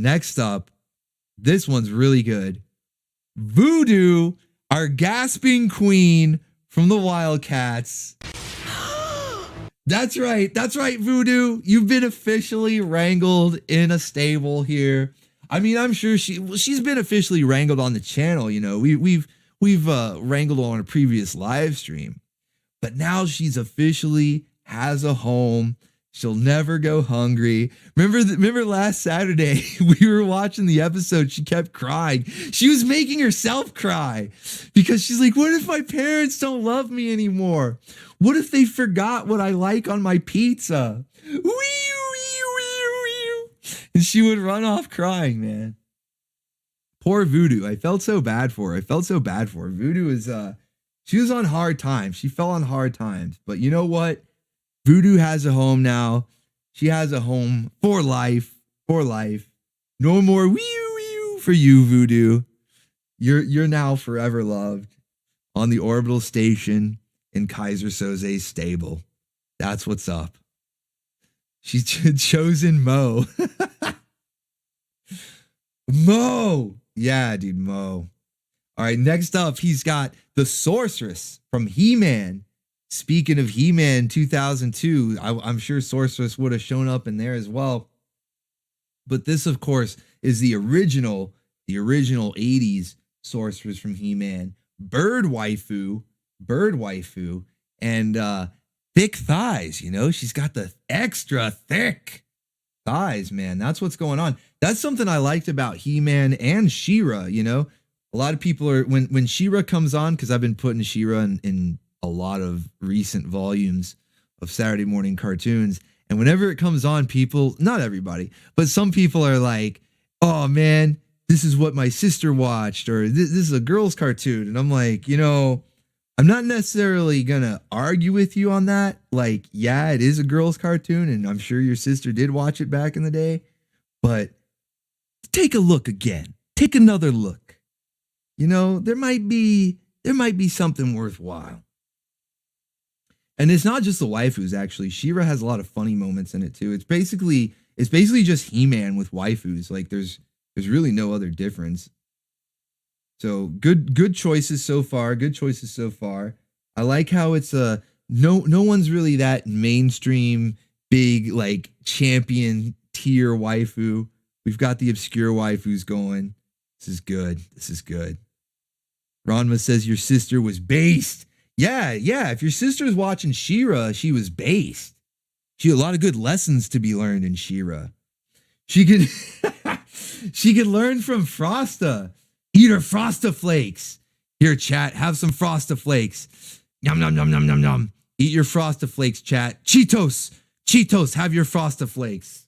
This one's really good. Voodoo, our gasping queen from the Wildcats. That's right, Voodoo. You've been officially wrangled in a stable here. I mean, I'm sure she's been officially wrangled on the channel. We've wrangled on a previous live stream, but now she's officially has a home. She'll never go hungry. Remember last Saturday we were watching the episode. She kept crying. She was making herself cry because she's like, "What if my parents don't love me anymore? What if they forgot what I like on my pizza?" And she would run off crying, man. Poor Voodoo. I felt so bad for her. Voodoo is she was on hard times. She fell on hard times. But you know what? Voodoo has a home now. She has a home for life. No more wee for you, Voodoo. You're now forever loved on the Orbital station in Kaiser Soze's stable. That's what's up. She's chosen Mo. Mo. Yeah, dude, Mo. All right, next up, he's got the Sorceress from He-Man. Speaking of He-Man 2002, I'm sure Sorceress would have shown up in there as well. But this, of course, is the original 80s Sorceress from He-Man. Bird waifu, and thick thighs, she's got the extra thick thighs, man. That's what's going on. That's something I liked about He-Man and She-Ra, A lot of people are, when She-Ra comes on, because I've been putting She-Ra in a lot of recent volumes of Saturday morning cartoons. And whenever it comes on, people, not everybody, but some people are like, "Oh man, this is what my sister watched," or this is a girl's cartoon. And I'm like, I'm not necessarily going to argue with you on that. Like, yeah, it is a girl's cartoon, and I'm sure your sister did watch it back in the day. But take a look again. Take another look. There might be something worthwhile. And it's not just the waifus, actually. She-Ra has a lot of funny moments in it too. It's basically just He-Man with waifus. Like there's really no other difference. So good choices so far. I like how it's no one's really that mainstream big like champion tier waifu. We've got the obscure waifus going. This is good. Ranma says your sister was based. Yeah. If your sister's watching She-Ra, she was based. She had a lot of good lessons to be learned in She-Ra. She could learn from Frosta. Eat her Frosta Flakes. Here, chat, have some Frosta Flakes. Yum, yum, yum, yum, yum, yum. Eat your Frosta Flakes, chat. Cheetos, have your Frosta Flakes.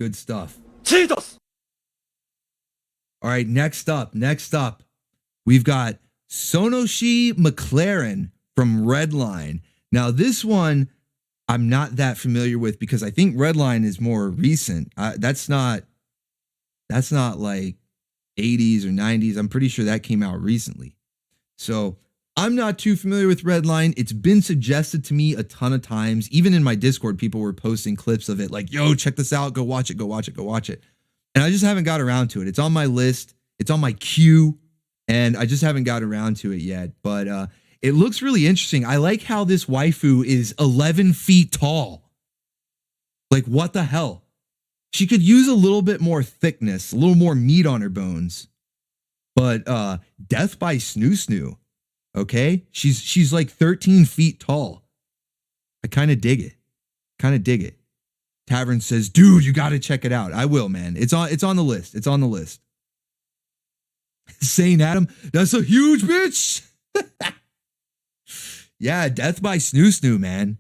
Good stuff. Cheetos! All right, next up, we've got Sonoshi McLaren from Redline. Now, this one I'm not that familiar with because I think Redline is more recent. That's not like 80s or 90s. I'm pretty sure that came out recently. So I'm not too familiar with Redline. It's been suggested to me a ton of times. Even in my Discord, people were posting clips of it like, yo, check this out. Go watch it. Go watch it. Go watch it. And I just haven't got around to it. It's on my list. It's on my queue. And I just haven't got around to it yet. But it looks really interesting. I like how this waifu is 11 feet tall. Like, what the hell? She could use a little bit more thickness, a little more meat on her bones. But death by snoo snoo. Okay? She's like 13 feet tall. I kind of dig it. Kind of dig it. Tavern says, dude, you got to check it out. I will, man. It's on the list. It's on the list. Saint Adam, that's a huge bitch. Yeah, death by snoo snoo, man.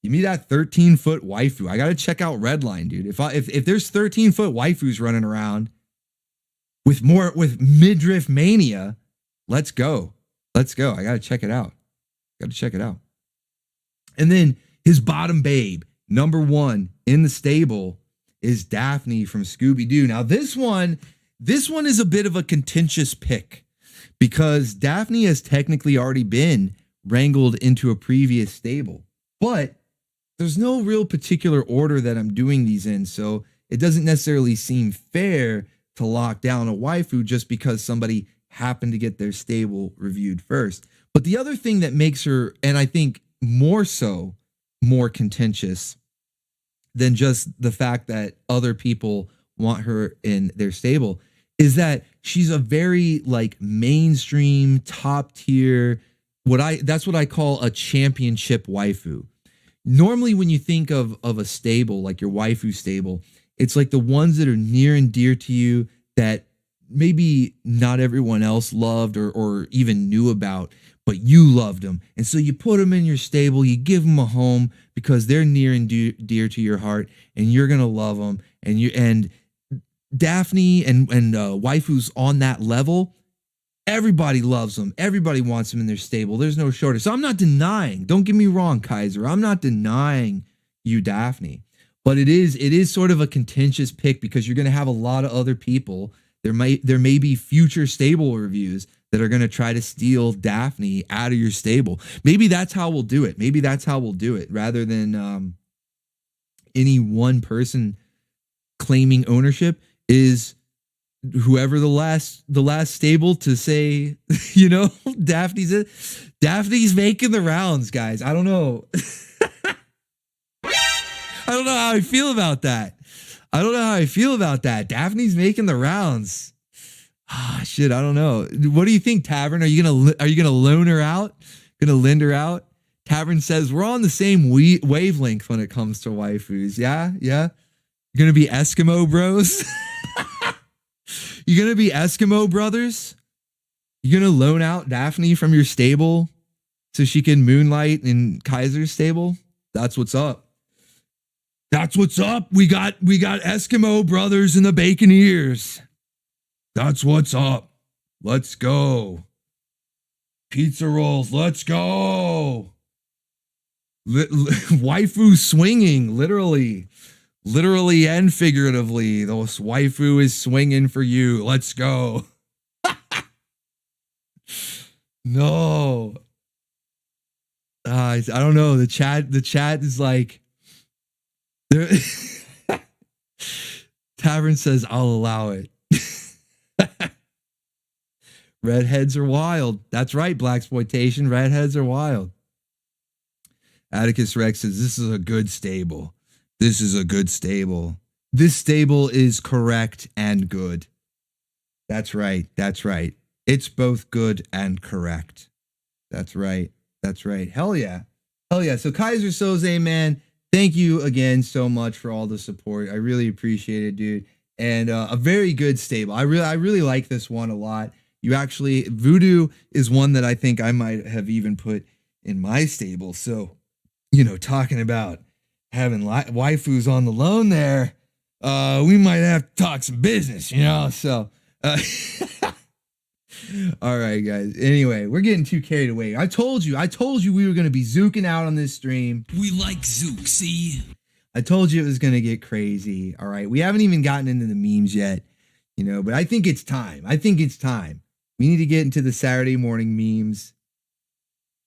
Give me that 13-foot waifu. I got to check out Redline, dude. If there's 13-foot waifus running around with midriff mania, let's go. Let's go. I got to check it out. And then his bottom babe, number 1 in the stable, is Daphne from Scooby-Doo. Now this one is a bit of a contentious pick because Daphne has technically already been wrangled into a previous stable, but there's no real particular order that I'm doing these in, so it doesn't necessarily seem fair to lock down a waifu just because somebody happened to get their stable reviewed first. But the other thing that makes her, and I think more contentious than just the fact that other people want her in their stable, is that she's a very like mainstream, top tier, that's what I call a championship waifu. Normally when you think of a stable, like your waifu stable, it's like the ones that are near and dear to you that maybe not everyone else loved or even knew about, but you loved them. And so you put them in your stable, you give them a home because they're near and dear to your heart, and you're going to love them. And Daphne and waifus on that level, everybody loves them. Everybody wants them in their stable. There's no shortage. So I'm not denying, don't get me wrong, Kaiser, I'm not denying you Daphne, but it is sort of a contentious pick because you're going to have a lot of other people. There may be future stable reviews that are going to try to steal Daphne out of your stable. Maybe that's how we'll do it. Rather than any one person claiming ownership, is whoever the last stable to say, Daphne's making the rounds, guys. I don't know. I don't know how I feel about that. Daphne's making the rounds. Shit, I don't know. What do you think, Tavern? Are you gonna loan her out? Gonna lend her out? Tavern says we're on the same wavelength when it comes to waifus. Yeah. You're gonna be Eskimo bros. You're gonna be Eskimo brothers. You're gonna loan out Daphne from your stable so she can moonlight in Kaiser's stable. That's what's up. We got Eskimo brothers in the bacon ears. That's what's up. Let's go. Pizza rolls. Let's go. Waifu swinging, literally and figuratively. The waifu is swinging for you. Let's go. No. I don't know. The chat is like, Tavern says, I'll allow it. Redheads are wild. That's right, Blaxploitation. Redheads are wild. Atticus Rex says, this is a good stable. This stable is correct and good. That's right. It's both good and correct. That's right. Hell yeah. So Kaiser Soze, man, thank you again so much for all the support. I really appreciate it, dude. And a very good stable. I really like this one a lot. Voodoo is one that I think I might have even put in my stable. So, talking about having waifus on the loan there, we might have to talk some business, so. All right, guys. Anyway, we're getting too carried away. I told you we were going to be zooking out on this stream. We like zook, see? I told you it was going to get crazy. All right. We haven't even gotten into the memes yet, but I think it's time. We need to get into the Saturday morning memes.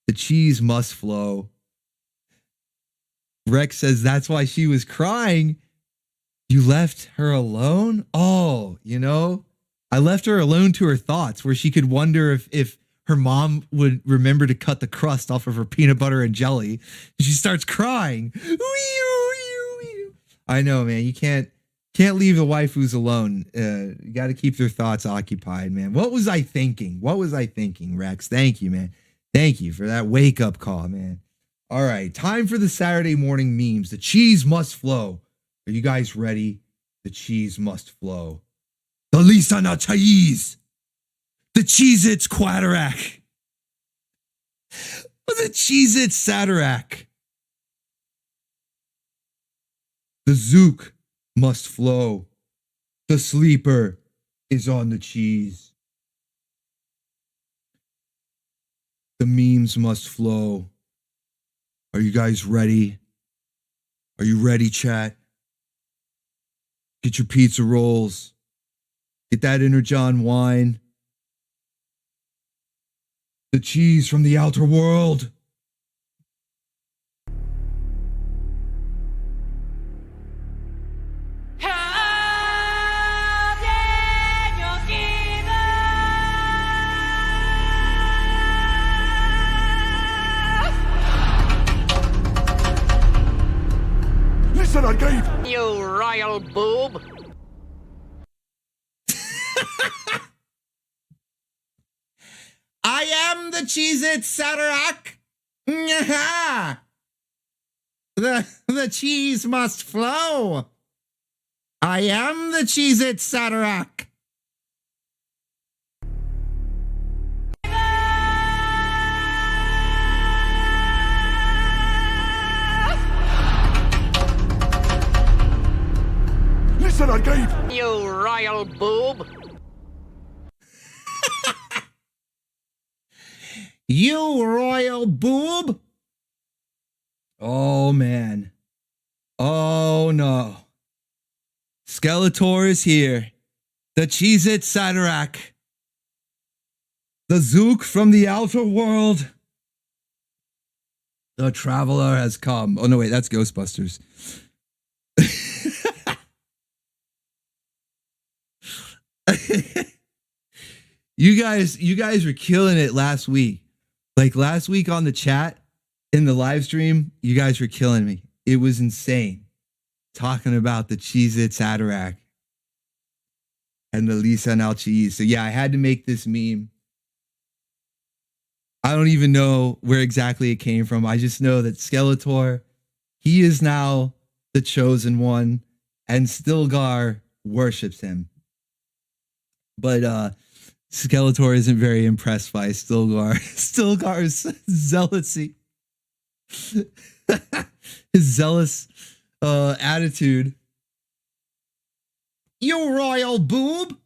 The cheese must flow. Rex says that's why she was crying. You left her alone? Oh, you know, I left her alone to her thoughts where she could wonder if her mom would remember to cut the crust off of her peanut butter and jelly. She starts crying. I know, man. You can't leave the waifus alone. You got to keep their thoughts occupied, man. What was I thinking? What was I thinking, Rex? Thank you, man. Thank you for that wake-up call, man. All right, time for the Saturday morning memes. The cheese must flow. Are you guys ready? The cheese must flow. The Lisa na cheese. The Cheez-Its Quatterack. The Cheez-Its Satirac. The Zook must flow. The sleeper is on the cheese. The memes must flow. Are you guys ready? Are you ready, chat? Get your pizza rolls. Get that Energon wine. The cheese from the outer world. Listen, I gave You royal boob. I am the Cheez-Its Satirac. The cheese must flow. I am the Cheez-Its Satirac. Listen, I gave You royal boob. You royal boob. Oh, man. Oh, no. Skeletor is here. The Cheez-Its Satirac. The Zook from the outer world. The traveler has come. Oh, no, wait, that's Ghostbusters. You guys were killing it last week. Like last week on the chat, in the live stream, you guys were killing me. It was insane. Talking about the Cheez-Its Satirac and the Lisa now cheese. So yeah, I had to make this meme. I don't even know where exactly it came from. I just know that Skeletor, he is now the chosen one, and Stilgar worships him. But Skeletor isn't very impressed by Stilgar's zealousy. His zealous attitude. You royal boob.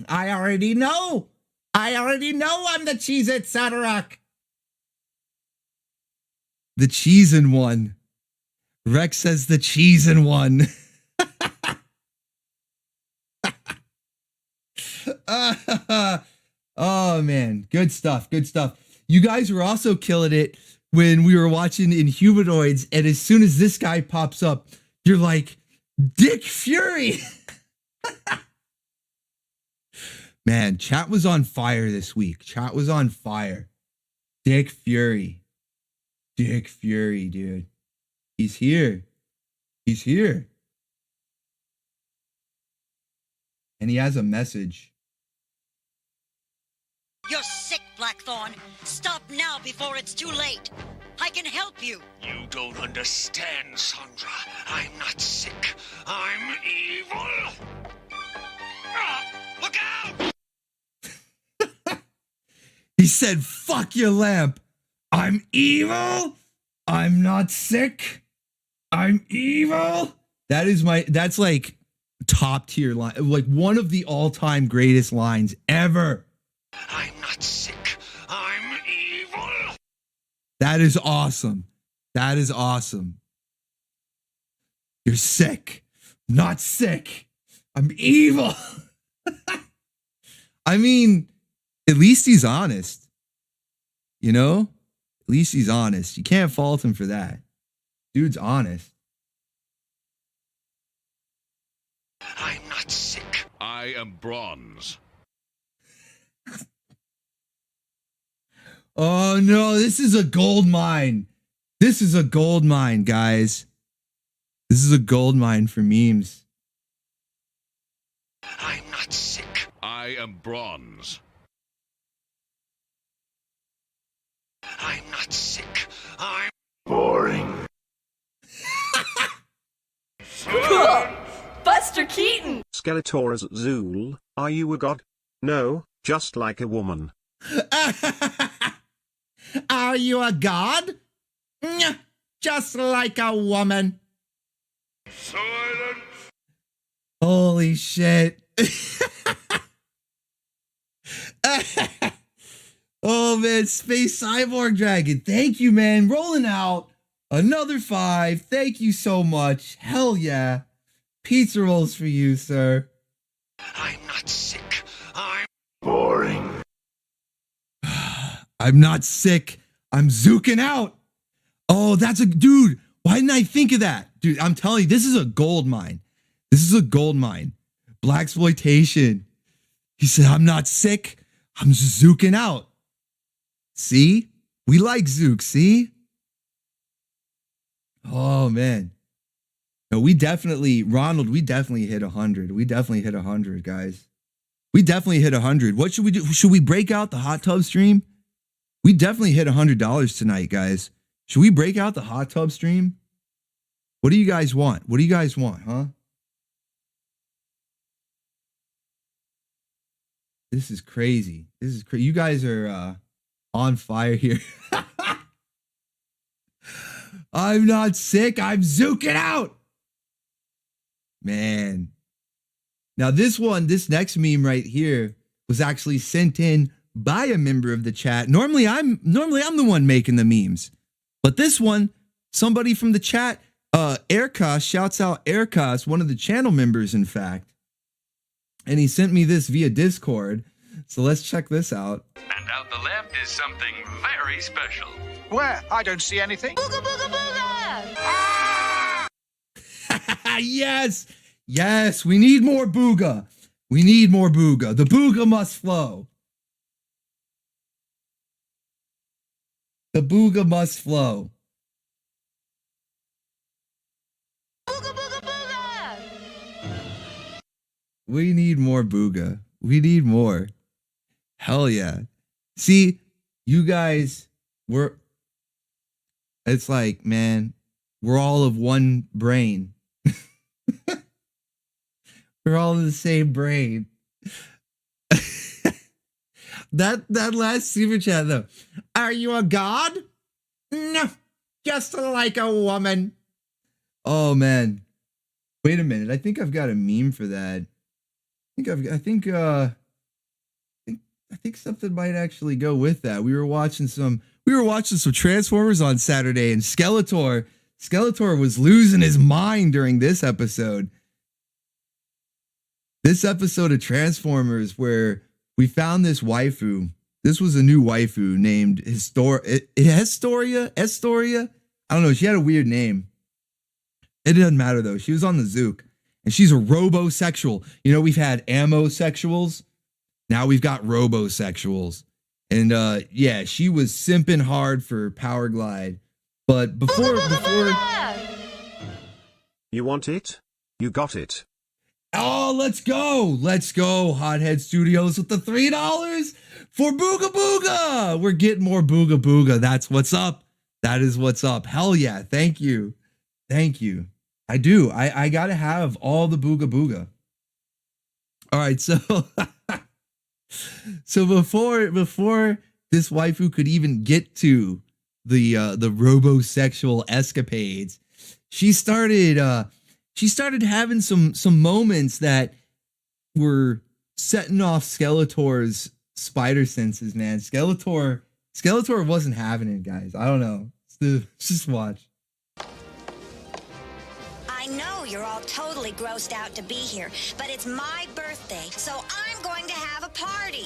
I already know I'm the Cheez-Its Satirac. The cheesin' one. Rex says the cheesin' one. Oh man, good stuff. You guys were also killing it when we were watching Inhumanoids, and as soon as this guy pops up, you're like, Dick Fury. Man, chat was on fire this week. Chat was on fire. Dick Fury, dude. He's here. And he has a message. You're sick, Blackthorn. Stop now before it's too late. I can help you. You don't understand, Sandra. I'm not sick. I'm evil. Look out! He said, fuck your lamp. I'm evil. I'm not sick. I'm evil. That's like top tier line. Like one of the all-time greatest lines ever. I'm not sick. I'm evil. That is awesome. You're sick. Not sick. I'm evil. I mean, at least he's honest. You know? At least he's honest. You can't fault him for that. Dude's honest. I'm not sick. I am bronze. Oh no, this is a gold mine. This is a gold mine, guys. This is a gold mine for memes. I'm not sick. I am bronze. I'm not sick. I'm Boring. Cool. Buster Keaton. Skeletor as Zool, are you a god? No, just like a woman. Are you a god? Nyah, just like a woman. Silence. Holy shit. Oh man, Space Cyborg Dragon. Thank you, man. Rolling out another 5. Thank you so much. Hell yeah. Pizza rolls for you, sir. I'm not sick. I'm Boring. I'm not sick. I'm zooking out. Oh, that's a dude. Why didn't I think of that? Dude, I'm telling you, this is a gold mine. This is a gold mine. Blaxploitation. He said, I'm not sick. I'm just zooking out. See? We like Zook, see? Oh, man. No, we definitely, Ronald, we definitely hit 100. We definitely hit 100, guys. We definitely hit 100. What should we do? Should we break out the hot tub stream? We definitely hit $100 tonight, guys. Should we break out the hot tub stream? What do you guys want? What do you guys want, huh? This is crazy. This is crazy. You guys are on fire here. I'm not sick. I'm zooking out. Man. Now this next meme right here was actually sent in by a member of the chat. Normally I'm the one making the memes. But this one, somebody from the chat, Aircos, shouts out Aircos, one of the channel members, in fact. And he sent me this via Discord. So let's check this out. And out the left is something very special. Where? I don't see anything. Booga booga booga. Yes. Yes. We need more Booga. We need more Booga. The Booga must flow. The Booga must flow. Booga booga booga. We need more Booga. We need more. Hell yeah. See, you guys, it's like, man, we're all of one brain. We're all in the same brain. That last super chat though. Are you a god? No, just like a woman. Oh man. Wait a minute. I think I've got a meme for that. I think something might actually go with that. We were watching some Transformers on Saturday, and Skeletor was losing his mind during this episode. This episode of Transformers where we found this waifu. This was a new waifu named Estoria. I don't know. She had a weird name. It doesn't matter though. She was on the Zook, and she's a robosexual. You know, we've had ammosexuals. Now we've got robosexuals. And yeah, she was simping hard for Power Glide. But before You want it? You got it. Oh, let's go. Let's go. Hothead Studios with the $3 for Booga Booga. We're getting more Booga Booga. That's what's up. That is what's up. Hell yeah. Thank you. Thank you. I do. I got to have all the Booga Booga. All right. So before this waifu could even get to the robosexual escapades, she started having some moments that were setting off Skeletor's spider senses, man. Skeletor wasn't having it, guys. I don't know. Just watch. I know you're all totally grossed out to be here, but it's my birthday, so I'm going to have a party.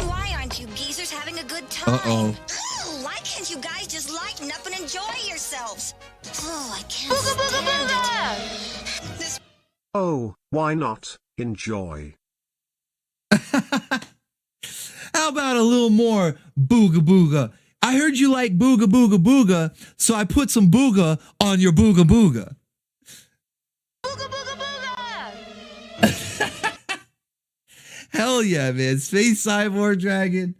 Why aren't you geezers having a good time? Uh-oh. Ooh, why can't you guys just lighten up and enjoy yourselves? Oh, I can't stand it. This Oh, why not? Enjoy. How about a little more booga booga? I heard you like booga booga booga, so I put some booga on your booga booga. Booga booga booga! Hell yeah, man. Space Cyborg Dragon.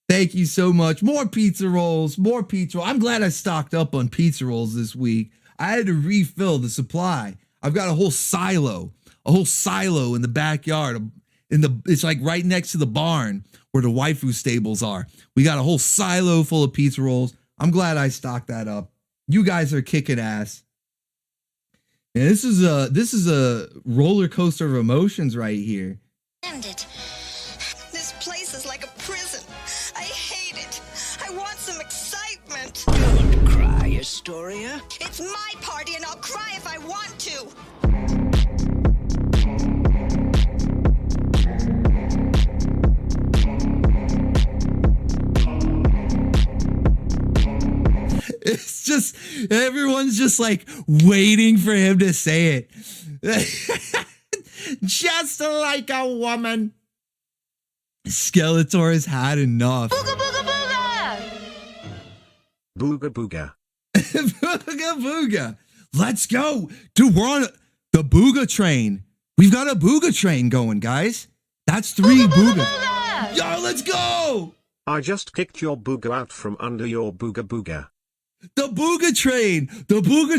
Thank you so much. More pizza rolls, more pizza rolls. I'm glad I stocked up on pizza rolls this week. I had to refill the supply. I've got a whole silo in the backyard. It's like right next to the barn where the waifu stables are. We got a whole silo full of pizza rolls. I'm glad I stocked that up. You guys are kicking ass. And this is a roller coaster of emotions right here. it. This place is like a prison. I hate it. I want some excitement. Don't cry, Astoria. It's my party and I'll cry if I want to. It's just, everyone's just like waiting for him to say it. Just like a woman. Skeletor has had enough. Booga booga booga! Booga booga. Booga booga. Let's go. Dude, we're on the booga train. We've got a booga train going, guys. That's 3 booga. Yo, let's go. I just kicked your booga out from under your booga booga. The booga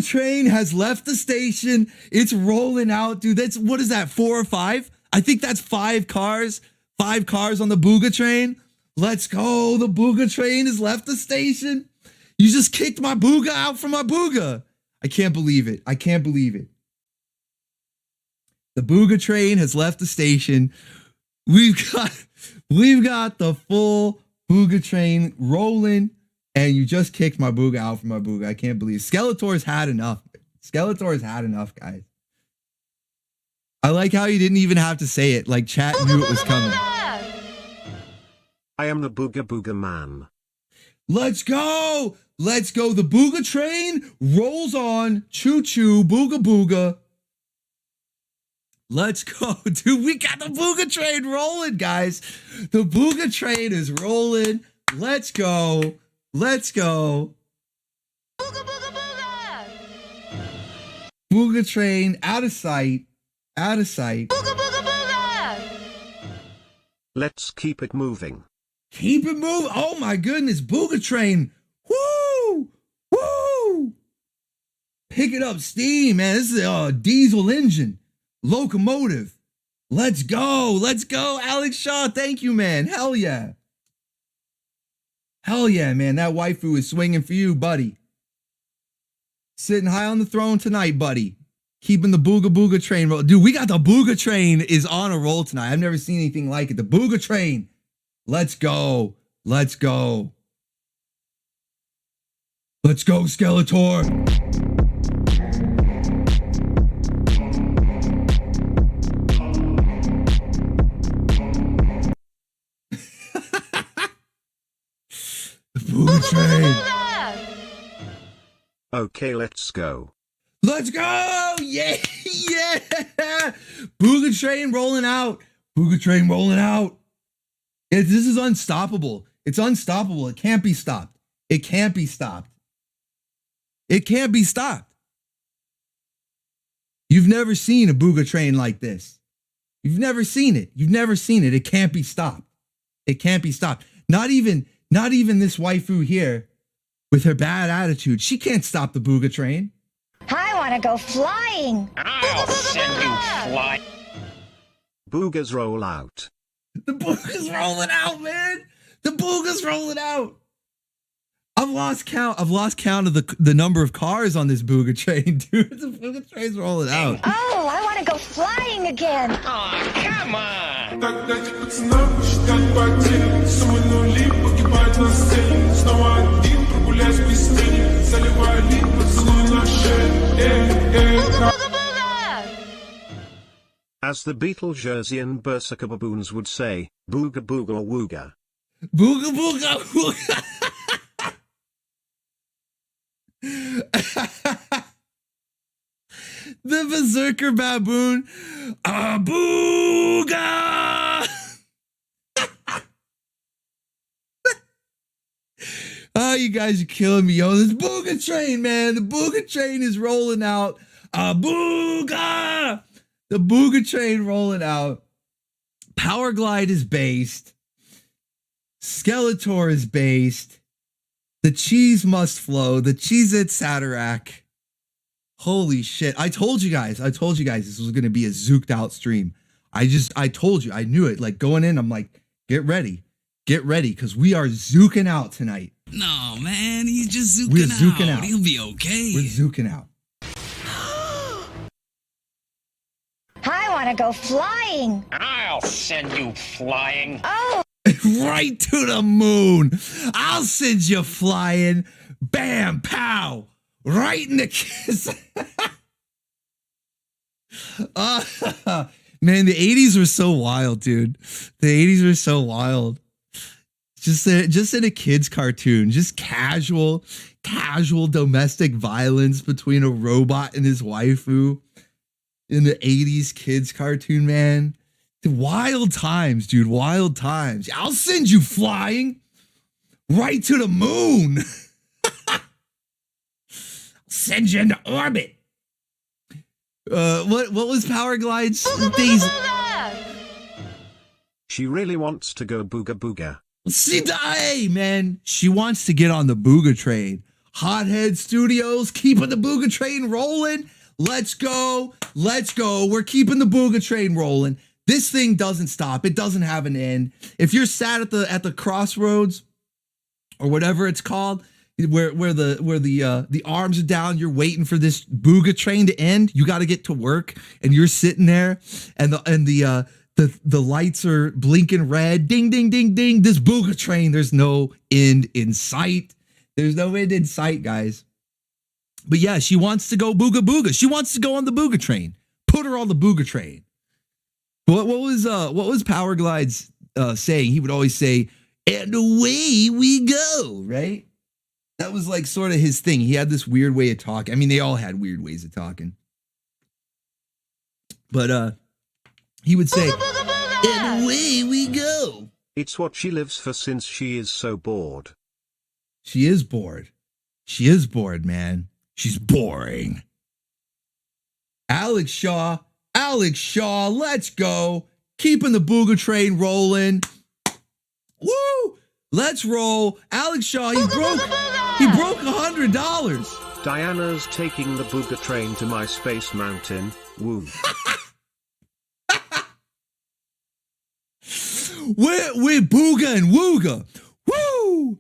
train has left the station. It's rolling out, dude. That's, what is that, 4 or 5? I think that's 5 cars. 5 cars on the booga train. Let's go. The booga train has left the station. You just kicked my booga out from my booga. I can't believe it. I can't believe it. The booga train has left the station. We've got the full booga train rolling. And you just kicked my booga out from my booga. I can't believe it. Skeletor's had enough. Skeletor's had enough, guys. I like how you didn't even have to say it. Like, chat knew it was coming. I am the booga booga man. Let's go. Let's go. The booga train rolls on. Choo choo. Booga booga. Let's go. Dude, we got the booga train rolling, guys. The booga train is rolling. Let's go. Let's go. Booga booga booga! Booga train out of sight. Out of sight. Booga booga booga! Let's keep it moving. Keep it moving. Oh my goodness. Booga train. Woo! Woo! Picking up steam, man. This is a diesel engine. Locomotive. Let's go. Let's go. Alex Shaw. Thank you, man. Hell yeah. Hell yeah, man. That waifu is swinging for you, buddy. Sitting high on the throne tonight, buddy. Keeping the booga booga train roll. Dude, we got the booga train is on a roll tonight. I've never seen anything like it. The booga train. Let's go. Let's go. Let's go, Skeletor. Booga train. Okay, let's go. Let's go! Yeah! Yeah! Booga train rolling out. Booga train rolling out. This is unstoppable. It's unstoppable. It can't be stopped. It can't be stopped. It can't be stopped. You've never seen a booga train like this. You've never seen it. You've never seen it. It can't be stopped. It can't be stopped. Not even this waifu here with her bad attitude. She can't stop the booga train. I want to go flying. I'll send you fly. Boogas roll out. The booga's rolling out, man. The booga's rolling out. I've lost count of the number of cars on this booga train, dude. The booga train's rolling out. Oh, I want to go flying again. Oh, come on. As the Beetlejuicean Berserker baboons would say, booga booga or wooga. Booga booga wooga. The Berserker baboon. A booga. Oh, you guys are killing me, yo. This booga train, man. The booga train is rolling out. A booga. The booga train rolling out. Power Glide is based. Skeletor is based. The cheese must flow. The Cheez-It Satirac. Holy shit. I told you guys this was going to be a zooked out stream. I told you. I knew it. Like going in, I'm like, get ready. Get ready, because we are zooking out tonight. No, man, he's just zooking We're zooking out. He'll be okay. We're zooking out. I want to go flying. I'll send you flying. Oh. Right to the moon. I'll send you flying. Bam, pow. Right in the kiss. Man, the 80s were so wild, dude. The 80s were so wild. Just in a kid's cartoon, just casual domestic violence between a robot and his waifu in the 80s kids cartoon, man. Wild times, dude, wild times. I'll send you flying right to the moon. I'll send you into orbit. What was Power Glide's things? She really wants to go booga booga. See, hey, man, she wants to get on the Booga train. Hothead Studios, keeping the Booga train rolling. Let's go. Let's go. We're keeping the Booga train rolling. This thing doesn't stop. It doesn't have an end. If you're sat at the crossroads or whatever it's called, where the arms are down, you're waiting for this Booga train to end. You got to get to work, and you're sitting there, and the lights are blinking red. Ding, ding, ding, ding. This Booga train, there's no end in sight. There's no end in sight, guys. But yeah, she wants to go booga booga. She wants to go on the Booga train. Put her on the Booga train. What was Power Glide's saying? He would always say, "And away we go," right? That was like sort of his thing. He had this weird way of talking. I mean, they all had weird ways of talking. But he would say, "And away we go." It's what she lives for since she is so bored. She is bored. She is bored, man. She's boring. Alex Shaw, let's go. Keeping the Booga train rolling. Woo! Let's roll. Alex Shaw, he broke $100. Diana's taking the Booga train to my space mountain. Woo. We're Booga and Wooga. Woo!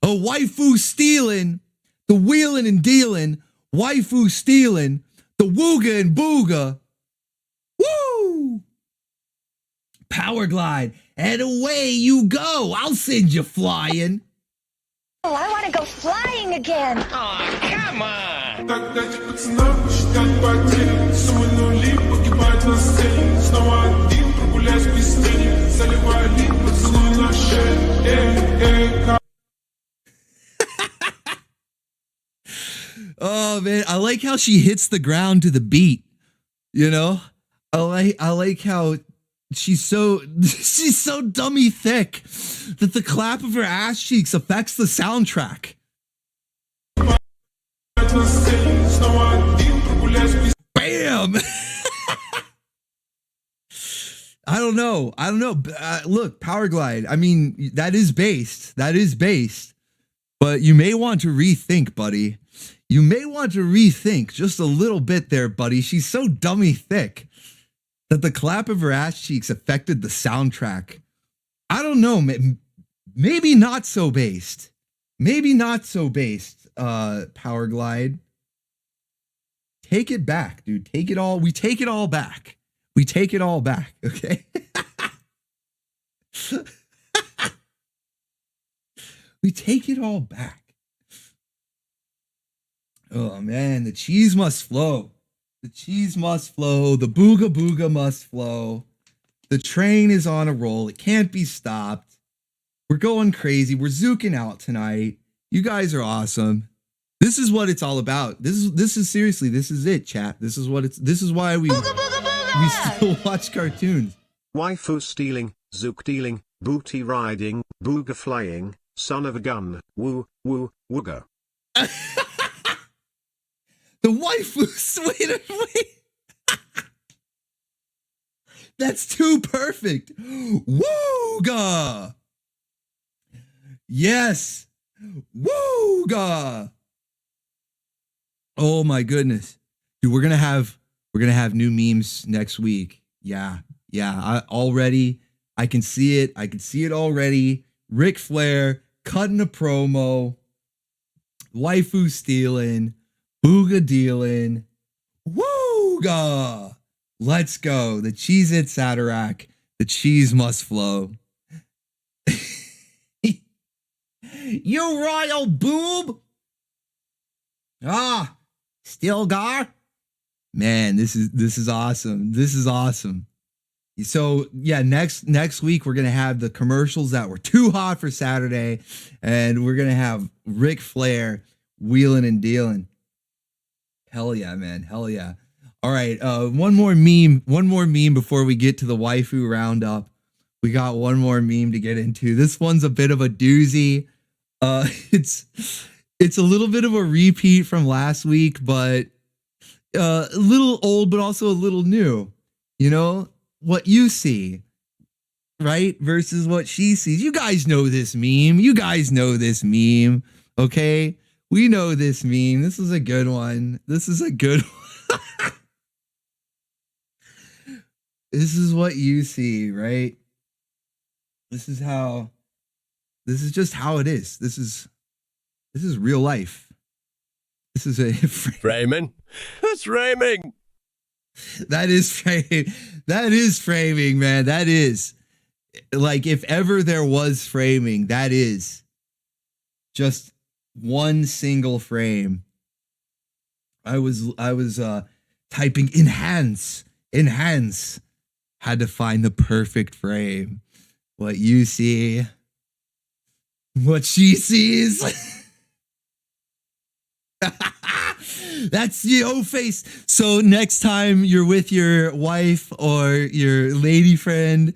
A waifu stealing, the wheeling and dealing, waifu stealing, the Wooga and Booga. Woo! Power Glide, and away you go. I'll send you flying. Oh, I want to go flying again. Oh, come on. Oh man, I like how she hits the ground to the beat. You know, I like how she's so dummy thick that the clap of her ass cheeks affects the soundtrack. Bam! I don't know. Look, Power Glide. I mean, that is based. But you may want to rethink, buddy. You may want to rethink just a little bit there, buddy. She's so dummy thick that the clap of her ass cheeks affected the soundtrack. I don't know. Maybe not so based. Power Glide. Take it back, dude. We take it all back. We take it all back, okay? We take it all back. Oh man, the cheese must flow. The cheese must flow. The booga booga must flow. The train is on a roll. It can't be stopped. We're going crazy. We're zooking out tonight. You guys are awesome. This is what it's all about. This is seriously, this is it, chat. This is why we still watch cartoons. Waifu stealing, zook dealing, booty riding, booga flying, son of a gun, woo, woo, wooga. The waifus, wait. That's too perfect. Wooga. Yes. Wooga. Oh my goodness. Dude, we're gonna have new memes next week. Yeah. I can see it. I can see it already. Ric Flair cutting a promo. Waifu stealing. Booga dealing. Wooga. Let's go. The Cheez-It Satarak. The cheese must flow. You royal boob. Stilgar. Man, this is awesome. This is awesome. So yeah, next week we're gonna have the commercials that were too hot for Saturday, and we're gonna have Ric Flair wheeling and dealing. Hell yeah, man. Hell yeah. All right, one more meme before we get to the waifu roundup. We got one more meme to get into. This one's a bit of a doozy. It's a little bit of a repeat from last week, but a little old, but also a little new. You know, what you see, right? Versus what she sees. You guys know this meme. Okay? We know this meme. This is a good one. This is what you see, right? This is just how it is. This is real life. This is a framing. That's framing. That is framing. That is framing, man. That is, like, if ever there was framing, that is just one single frame. I was typing enhance, had to find the perfect frame. What you see, what she sees. That's the O face. So next time you're with your wife or your lady friend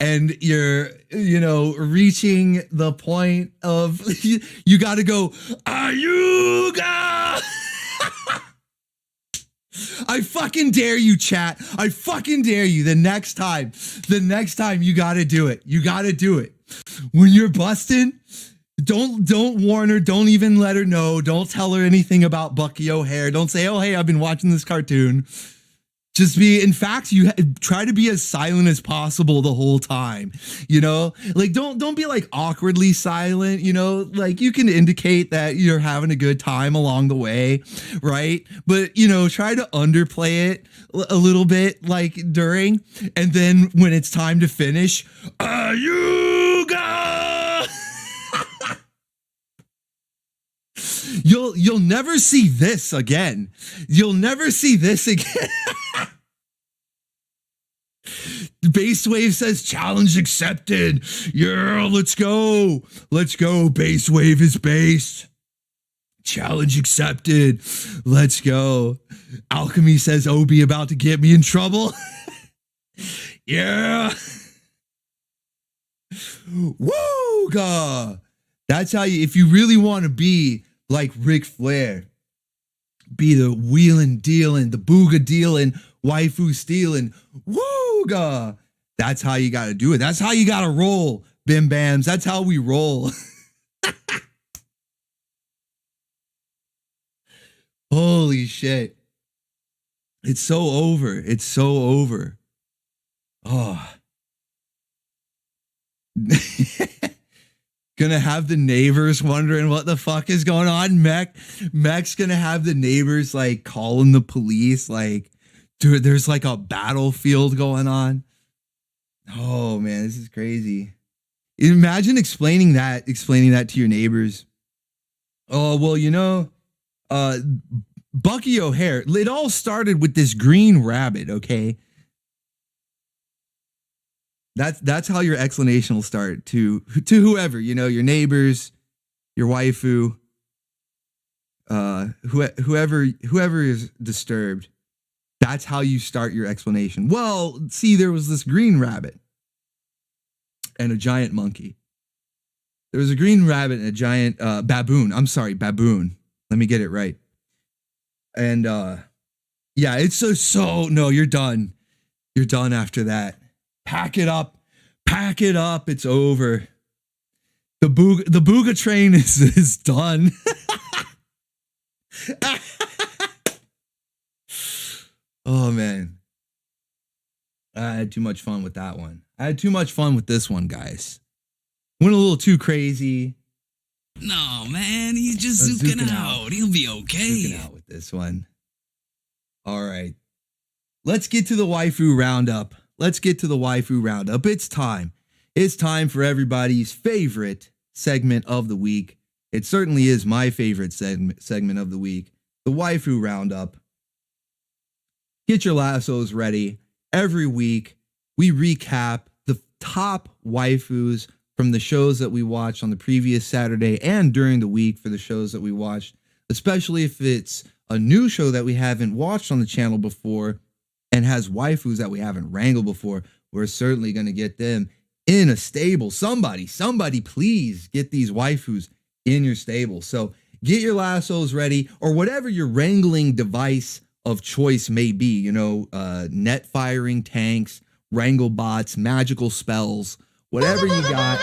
and you're, reaching the point of you got to go, Ayuga! I fucking dare you, chat. I fucking dare you. The next time you got to do it. You got to do it. When you're busting, don't warn her. Don't even let her know. Don't tell her anything about Bucky O'Hare. Don't say, oh, hey, I've been watching this cartoon. Just in fact, you try to be as silent as possible the whole time, like don't be like awkwardly silent, like you can indicate that you're having a good time along the way. Right. But, try to underplay it a little bit, like during, and then when it's time to finish, Ayuga! You'll never see this again. You'll never see this again. Base Wave says challenge accepted. Yeah, let's go. Let's go. Base Wave is based. Challenge accepted. Let's go. Alchemy says Obi about to get me in trouble. Yeah. Wooga. That's how if you really want to be like Ric Flair, be the wheeling, dealing, the booga dealing, waifu stealing, wooga. That's how you got to do it. That's how you got to roll, bim bams. That's how we roll. Holy shit. It's so over. It's so over. Oh. Gonna have the neighbors wondering what the fuck is going on. Mech's gonna have the neighbors like calling the police, like, dude, there's like a battlefield going on. Oh man, this is crazy. Imagine explaining that to your neighbors. Oh, well, Bucky O'Hare, it all started with this green rabbit, okay? That's how your explanation will start to whoever, you know, your neighbors, your waifu, whoever is disturbed. That's how you start your explanation. Well, see, there was this green rabbit and a giant monkey. There was a green rabbit and a giant baboon. I'm sorry, baboon. Let me get it right. And yeah, it's no, you're done. You're done after that. Pack it up. Pack it up. It's over. The Booga train is done. Oh man. I had too much fun with that one. I had too much fun with this one, guys. Went a little too crazy. No, man, he's just zooking out. He'll be okay. Zooking out with this one. All right. Let's get to the waifu roundup. Let's get to the waifu roundup. It's time. It's time for everybody's favorite segment of the week. It certainly is my favorite segment of the week. The waifu roundup. Get your lassos ready. Every week, we recap the top waifus from the shows that we watched on the previous Saturday and during the week for the shows that we watched, especially if it's a new show that we haven't watched on the channel before and has waifus that we haven't wrangled before. We're certainly going to get them in a stable. Somebody please get these waifus in your stable. So get your lassos ready, or whatever your wrangling device of choice may be, you know, net firing tanks, wrangle bots, magical spells, whatever you got.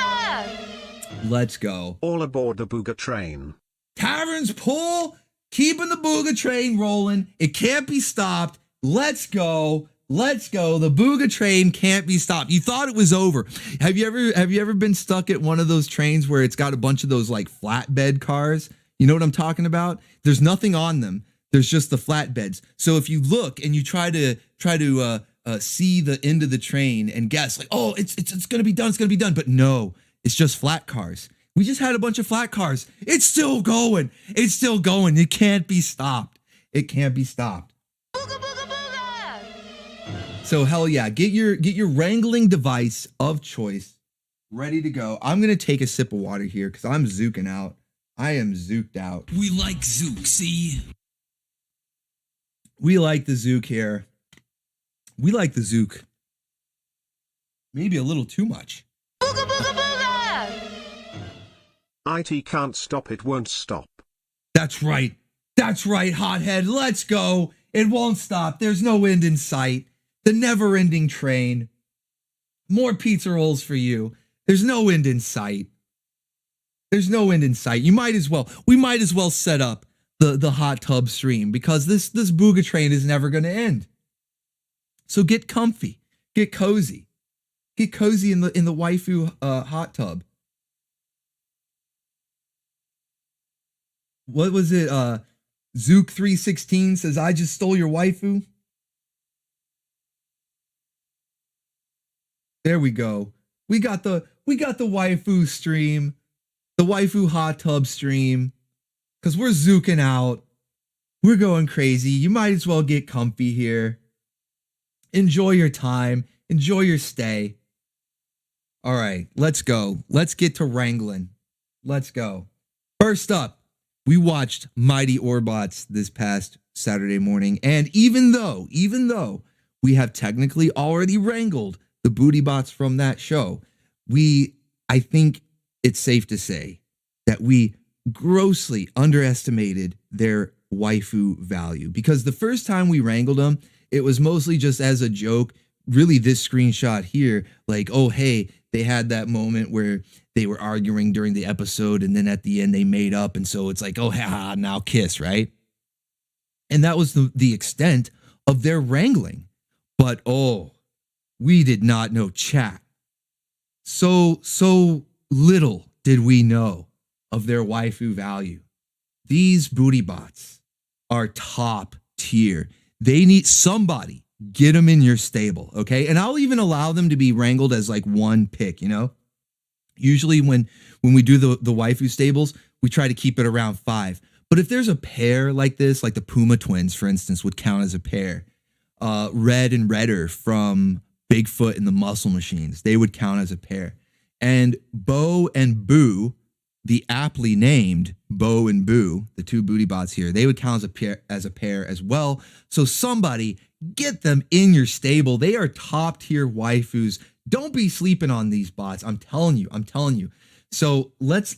Let's go. All aboard the Booga train. Taverns pull, keeping the Booga train rolling. It can't be stopped. Let's go. Let's go. The Booga train can't be stopped. You thought it was over. Have you ever been stuck at one of those trains where it's got a bunch of those like flatbed cars? You know what I'm talking about? There's nothing on them. There's just the flatbeds. So if you look and you try to see the end of the train and guess like, oh, it's gonna be done. It's gonna be done. But no, it's just flat cars. We just had a bunch of flat cars. It's still going. It's still going. It can't be stopped. It can't be stopped. So hell yeah, get your wrangling device of choice ready to go. I'm gonna take a sip of water here because I'm zooking out. I am zooked out. We like zook, see? We like the zook here. We like the zook. Maybe a little too much. IT can't stop, it won't stop. That's right. That's right, hothead. Let's go. It won't stop. There's no end in sight. The never-ending train. More pizza rolls for you. There's no end in sight. There's no end in sight. We might as well set up the hot tub stream because this Booga train is never going to end. So get comfy, get cozy in the waifu hot tub. What was it? Zook 316 says, "I just stole your waifu." There we go. We got the waifu stream, the waifu hot tub stream, because we're zooking out. We're going crazy. You might as well get comfy here. Enjoy your time. Enjoy your stay. All right, let's go. Let's get to wrangling. Let's go. First up, we watched Mighty Orbots this past Saturday morning. And even though we have technically already wrangled the booty bots from that show, I think it's safe to say that we grossly underestimated their waifu value, because the first time we wrangled them, it was mostly just as a joke. Really, this screenshot here, like, oh, hey, they had that moment where they were arguing during the episode and then at the end they made up. And so it's like, oh, haha, now kiss, right? And that was the extent of their wrangling. But, oh, we did not know, chat. So little did we know of their waifu value. These booty bots are top tier. They need somebody. Get them in your stable, okay? And I'll even allow them to be wrangled as like one pick, you know? Usually when we do the waifu stables, we try to keep it around 5. But if there's a pair like this, like the Puma twins, for instance, would count as a pair. Red and Redder from Bigfoot and the Muscle Machines, they would count as a pair. And Bo and Boo, the aptly named Bo and Boo, the two booty bots here, they would count as a pair as well. So somebody get them in your stable. They are top tier waifus. Don't be sleeping on these bots. I'm telling you. So let's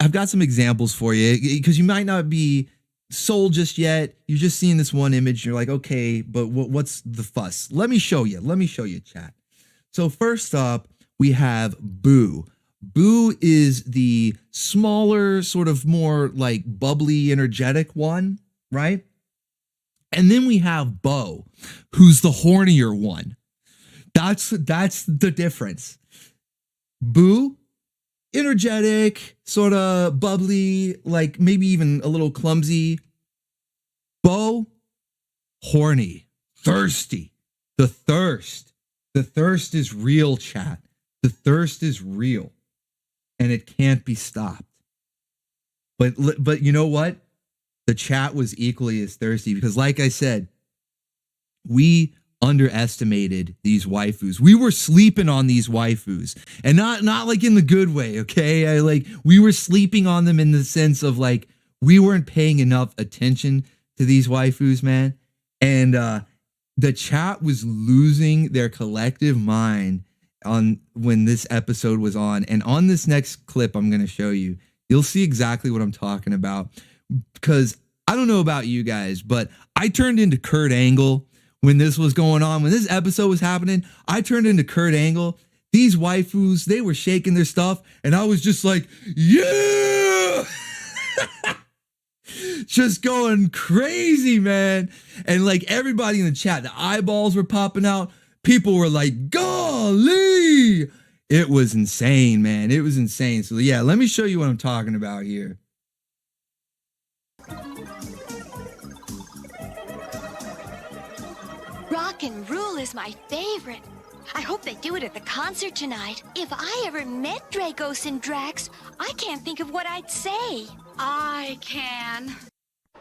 I've got some examples for you because you might not be sold just yet. You're just seeing this one image. You're like, okay, but what's the fuss? Let me show you, chat. So first up, we have Boo. Boo is the smaller, sort of more like bubbly, energetic one, right? And then we have Bo, who's the hornier one. That's the difference. Boo, energetic, sort of bubbly, like maybe even a little clumsy. Bo, horny, thirsty. The thirst is real, chat. The thirst is real, and it can't be stopped. But you know what? The chat was equally as thirsty because, like I said, we underestimated these waifus. We were sleeping on these waifus, and not like in the good way. Okay, we were sleeping on them in the sense of like we weren't paying enough attention to these waifus, man. And the chat was losing their collective mind on when this episode was on. And on this next clip I'm going to show you, you'll see exactly what I'm talking about. Because I don't know about you guys, but I turned into Kurt Angle when this was going on. When this episode was happening, I turned into Kurt Angle. These waifus, they were shaking their stuff, and I was just like, yeah! Just going crazy, man. And like everybody in the chat, the eyeballs were popping out. People were like, golly! It was insane, man. It was insane. So yeah, let me show you what I'm talking about here. Rock and roll is my favorite. I hope they do it at the concert tonight. If I ever met Dracos and Drax, I can't think of what I'd say. I can.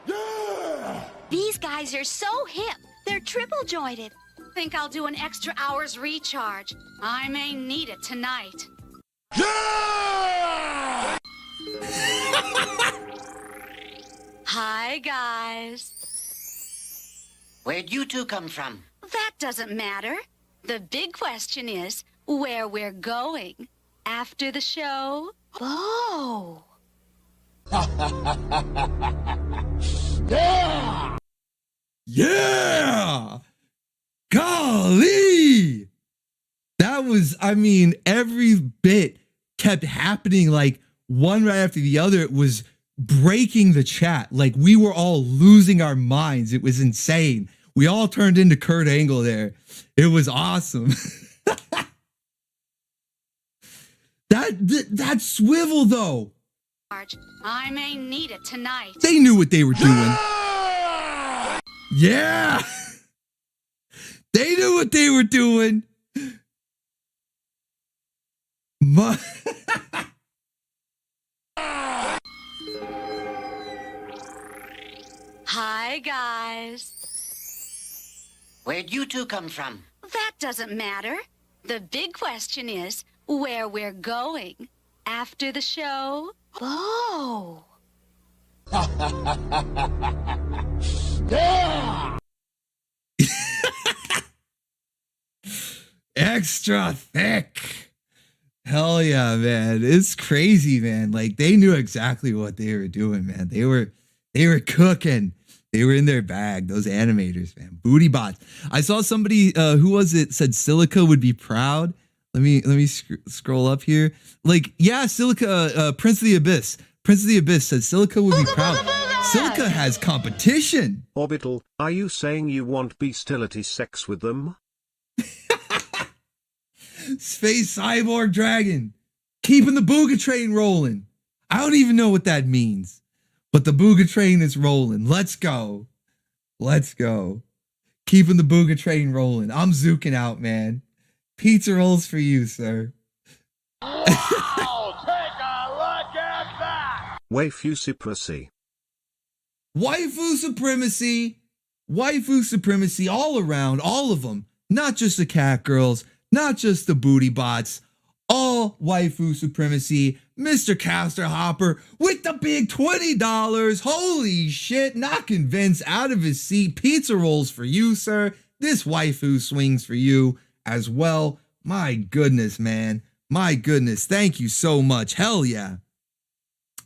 Yeah! These guys are so hip. They're triple jointed. Think I'll do an extra hour's recharge. I may need it tonight. Yeah! Hi, guys. Where'd you two come from? That doesn't matter. The big question is where we're going after the show. Oh. Yeah! Yeah! Golly! That was, I mean, every bit kept happening like one right after the other. It was breaking the chat. Like we were all losing our minds. It was insane. We all turned into Kurt Angle there. It was awesome. That swivel though. I may need it tonight. They knew what they were doing. Yeah. They knew what they were doing. Hi, guys. Where'd you two come from? That doesn't matter. The big question is where we're going after the show. Oh. Yeah. Extra thick. Hell yeah, man. It's crazy, man. Like they knew exactly what they were doing, man. They were cooking. They were in their bag. Those animators, man. Booty bots. I saw somebody, who was it, said Silica would be proud. Let me scroll up here. Like, yeah, Silica, Prince of the Abyss. Prince of the Abyss said Silica would be proud. Silica has competition. Orbital, are you saying you want bestiality sex with them? Space Cyborg Dragon. Keeping the Booga train rolling. I don't even know what that means. But the Booga train is rolling. Let's go. Let's go. Keeping the Booga train rolling. I'm zooking out, man. Pizza rolls for you, sir. Oh, take a look at that! Waifu supremacy. Waifu supremacy all around, all of them. Not just the cat girls, not just the booty bots, all waifu supremacy. Mr. Caster Hopper with the big $20. Holy shit, knocking Vince out of his seat. Pizza rolls for you, sir. This waifu swings for you as well. My goodness, man. My goodness. Thank you so much. Hell yeah.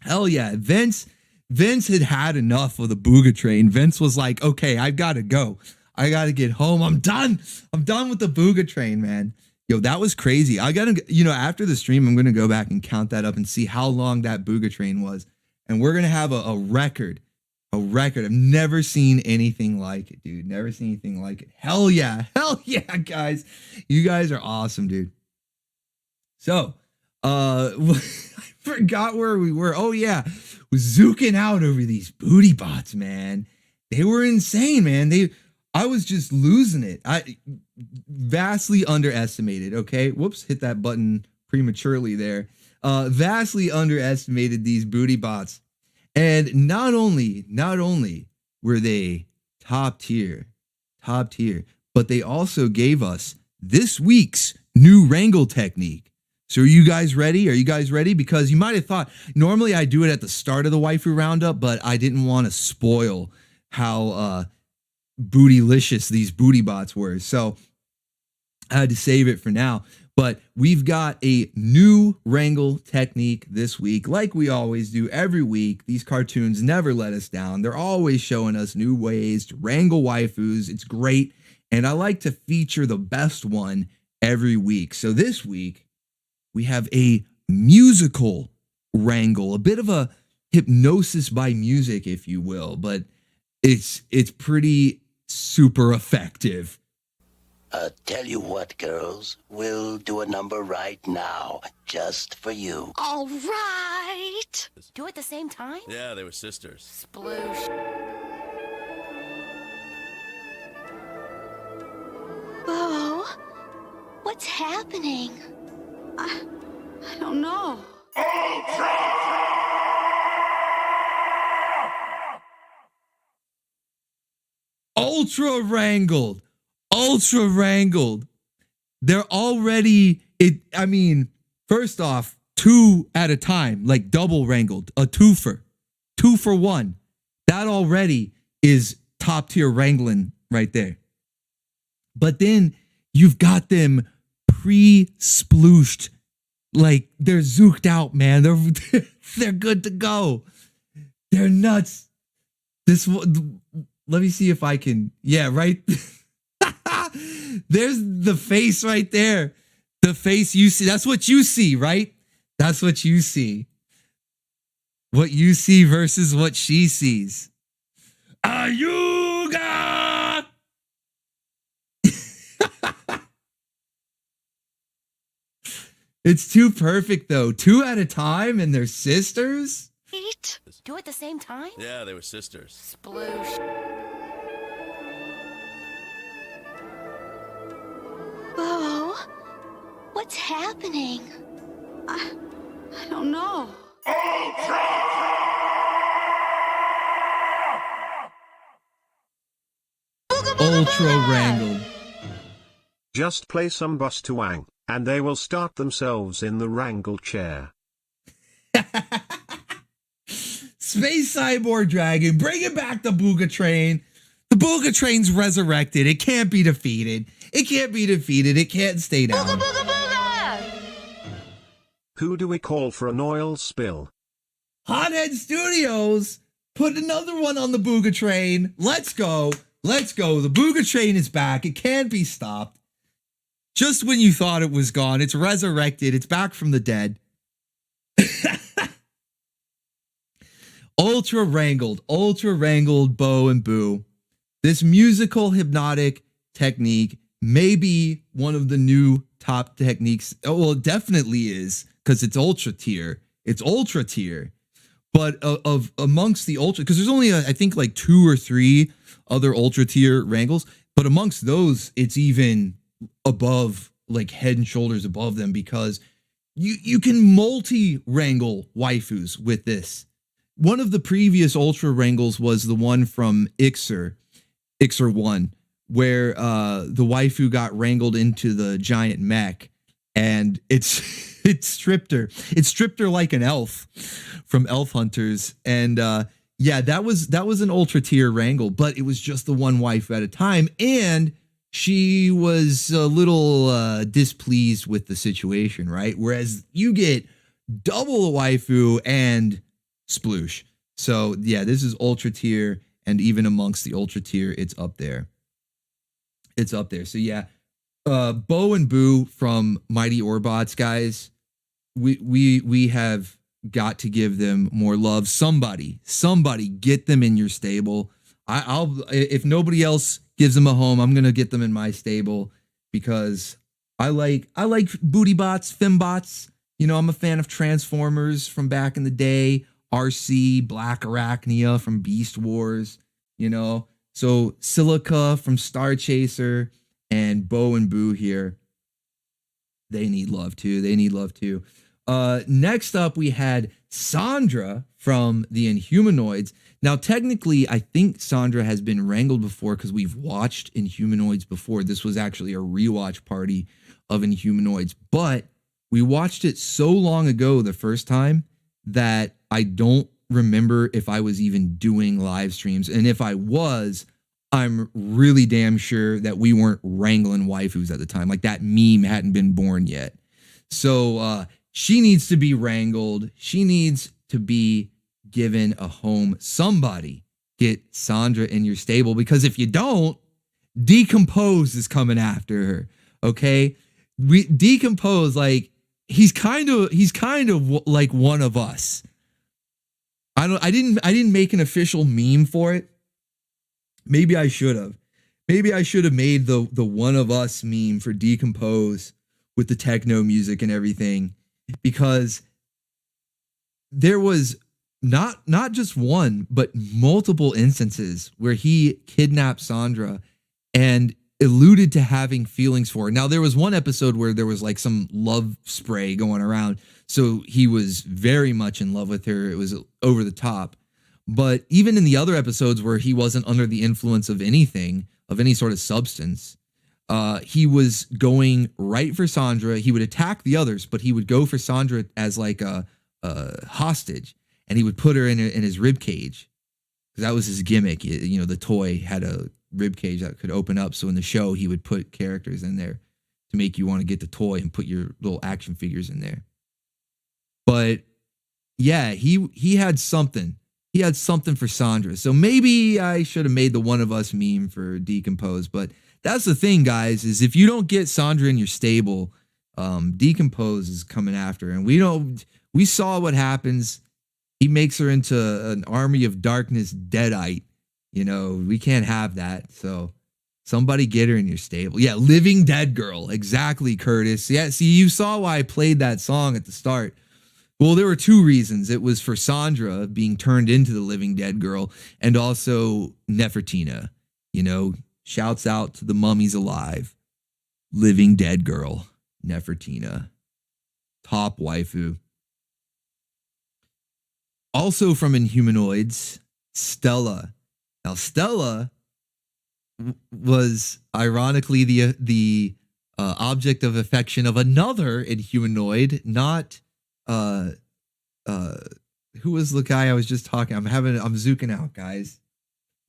Hell yeah. Vince had enough of the Booga train. Vince was like, okay, I've got to go. I got to get home. I'm done with the Booga train, man. Yo, that was crazy. I got to, after the stream, I'm going to go back and count that up and see how long that Booga train was. And we're going to have a record. A record. I've never seen anything like it, dude. Never seen anything like it. Hell yeah. Hell yeah, guys. You guys are awesome, dude. So, I forgot where we were. Oh, yeah. Was zooking out over these booty bots, man. They were insane, man. I was just losing it. I vastly underestimated. Okay. Whoops. Hit that button prematurely there. Vastly underestimated these booty bots. And not only were they top tier, but they also gave us this week's new wrangle technique. So are you guys ready? Because you might have thought, normally I do it at the start of the waifu roundup, but I didn't want to spoil how bootylicious these booty bots were. So I had to save it for now. But we've got a new wrangle technique this week, like we always do every week. These cartoons never let us down. They're always showing us new ways to wrangle waifus. It's great. And I like to feature the best one every week. So this week, we have a musical wrangle, a bit of a hypnosis by music, if you will, but it's pretty super effective. Tell you what, girls, we'll do a number right now, just for you. All right. Do it at the same time? Yeah, they were sisters. Sploosh. Bo, what's happening? I don't know. Ultra wrangled. They're already, first off, 2 at a time, like double wrangled, a twofer, 2 for 1. That already is top tier wrangling right there. But then you've got them pre-splooshed, like they're zooked out, man. They're good to go. They're nuts. This one, let me see if I can. Yeah, right. There's the face right there. The face you see. That's what you see, right? That's what you see. What you see versus what she sees. Ayuga! It's too perfect, though. 2 at a time and they're sisters? Eat. Do it at the same time? Yeah, they were sisters. Sploosh. Bo, what's happening? I don't know. Ultra wrangled. Just play some Buzzsaw, and they will start themselves in the wrangle chair. Space Cyborg Dragon, bringing back the Booga train. The Booga train's resurrected. It can't be defeated. It can't stay down. Booga, booga, booga! Who do we call for an oil spill? Hothead Studios, put another one on the Booga train. Let's go. The Booga train is back. It can't be stopped. Just when you thought it was gone, it's resurrected. It's back from the dead. Ultra wrangled Bo and Boo. This musical hypnotic technique may be one of the new top techniques. Oh, well, it definitely is, because it's ultra tier. But of amongst the ultra, because there's only I think like 2 or 3 other ultra tier wrangles, but amongst those, it's even above, like head and shoulders above them, because you can multi wrangle waifus with this. one of the previous Ultra Wrangles was the one from Ixer 1, where the waifu got wrangled into the giant mech, and it stripped her. It stripped her like an elf from Elf Hunters, and yeah, that was an ultra tier wrangle, but it was just the one waifu at a time, and she was a little displeased with the situation, right? Whereas you get double a waifu and sploosh. So yeah, this is ultra tier, and even amongst the ultra tier, it's up there. It's up there. So yeah, Bo and Boo from Mighty Orbots, guys. We have got to give them more love. Somebody get them in your stable. I'll if nobody else gives them a home, I'm gonna get them in my stable because I like booty bots, fembots. You know, I'm a fan of Transformers from back in the day, RC, Black Arachnia from Beast Wars, you know. So Silica from Star Chaser and Bo and Boo here. They need love too. Next up, we had Sandra from the Inhumanoids. Now, technically, I think Sandra has been wrangled before because we've watched Inhumanoids before. This was actually a rewatch party of Inhumanoids, but we watched it so long ago the first time that I don't remember if I was even doing live streams. And if I was, I'm really damn sure that we weren't wrangling waifus at the time. Like that meme hadn't been born yet. So she needs to be wrangled. She needs to be given a home. Somebody get Sandra in your stable, because if you don't, Decompose is coming after her. Okay, we Decompose, like he's kind of like one of us. I didn't make an official meme for it. Maybe I should have. Maybe I should have made the one of us meme for Decompose with the techno music and everything, because there was not just one, but multiple instances where he kidnapped Sandra and alluded to having feelings for her. Now, there was one episode where there was like some love spray going around, so he was very much in love with her. It was over the top. But even in the other episodes where he wasn't under the influence of anything, of any sort of substance, he was going right for Sandra. He would attack the others, but he would go for Sandra as like a hostage, and he would put her in his rib cage, because that was his gimmick. You know, the toy had a rib cage that could open up, so in the show he would put characters in there to make you want to get the toy and put your little action figures in there. But yeah, he had something. He had something for Sandra. So maybe I should have made the one of us meme for Decompose. But that's the thing, guys, is if you don't get Sandra in your stable, Decompose is coming after her. And we saw what happens. He makes her into an army of darkness deadite. You know, we can't have that. So somebody get her in your stable. Yeah, Living Dead Girl. Exactly, Curtis. Yeah, see, you saw why I played that song at the start. Well, there were two reasons. It was for Sandra being turned into the Living Dead Girl, and also Nefertina. You know, shouts out to the mummies alive. Living Dead Girl, Nefertina. Top waifu. Also from Inhumanoids, Stella. Now, Stella was ironically the object of affection of another Inhumanoid, not who was the guy I was just talking? I'm zooking out, guys.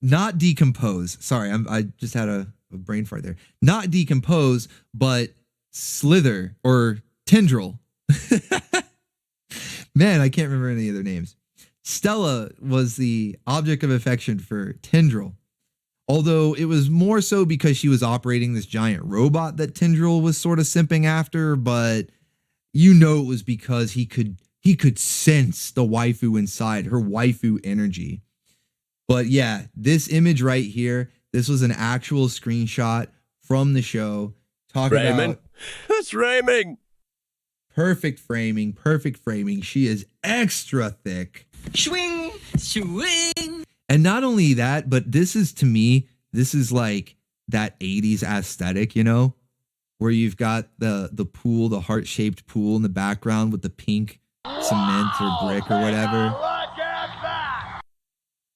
Not Decompose. Sorry, I just had a brain fart there. Not Decompose, but Slither or Tendril. Man, I can't remember any of their names. Stella was the object of affection for Tendril, although it was more so because she was operating this giant robot that Tendril was sort of simping after, but you know it was because he could sense the waifu inside, her waifu energy. But yeah, this image right here, this was an actual screenshot from the show talking about It's Rayming. Perfect framing. She is extra thick. Swing. And not only that, but this is, to me, this is like that 80s aesthetic, you know, where you've got the pool, the heart-shaped pool in the background with the pink cement or brick or whatever.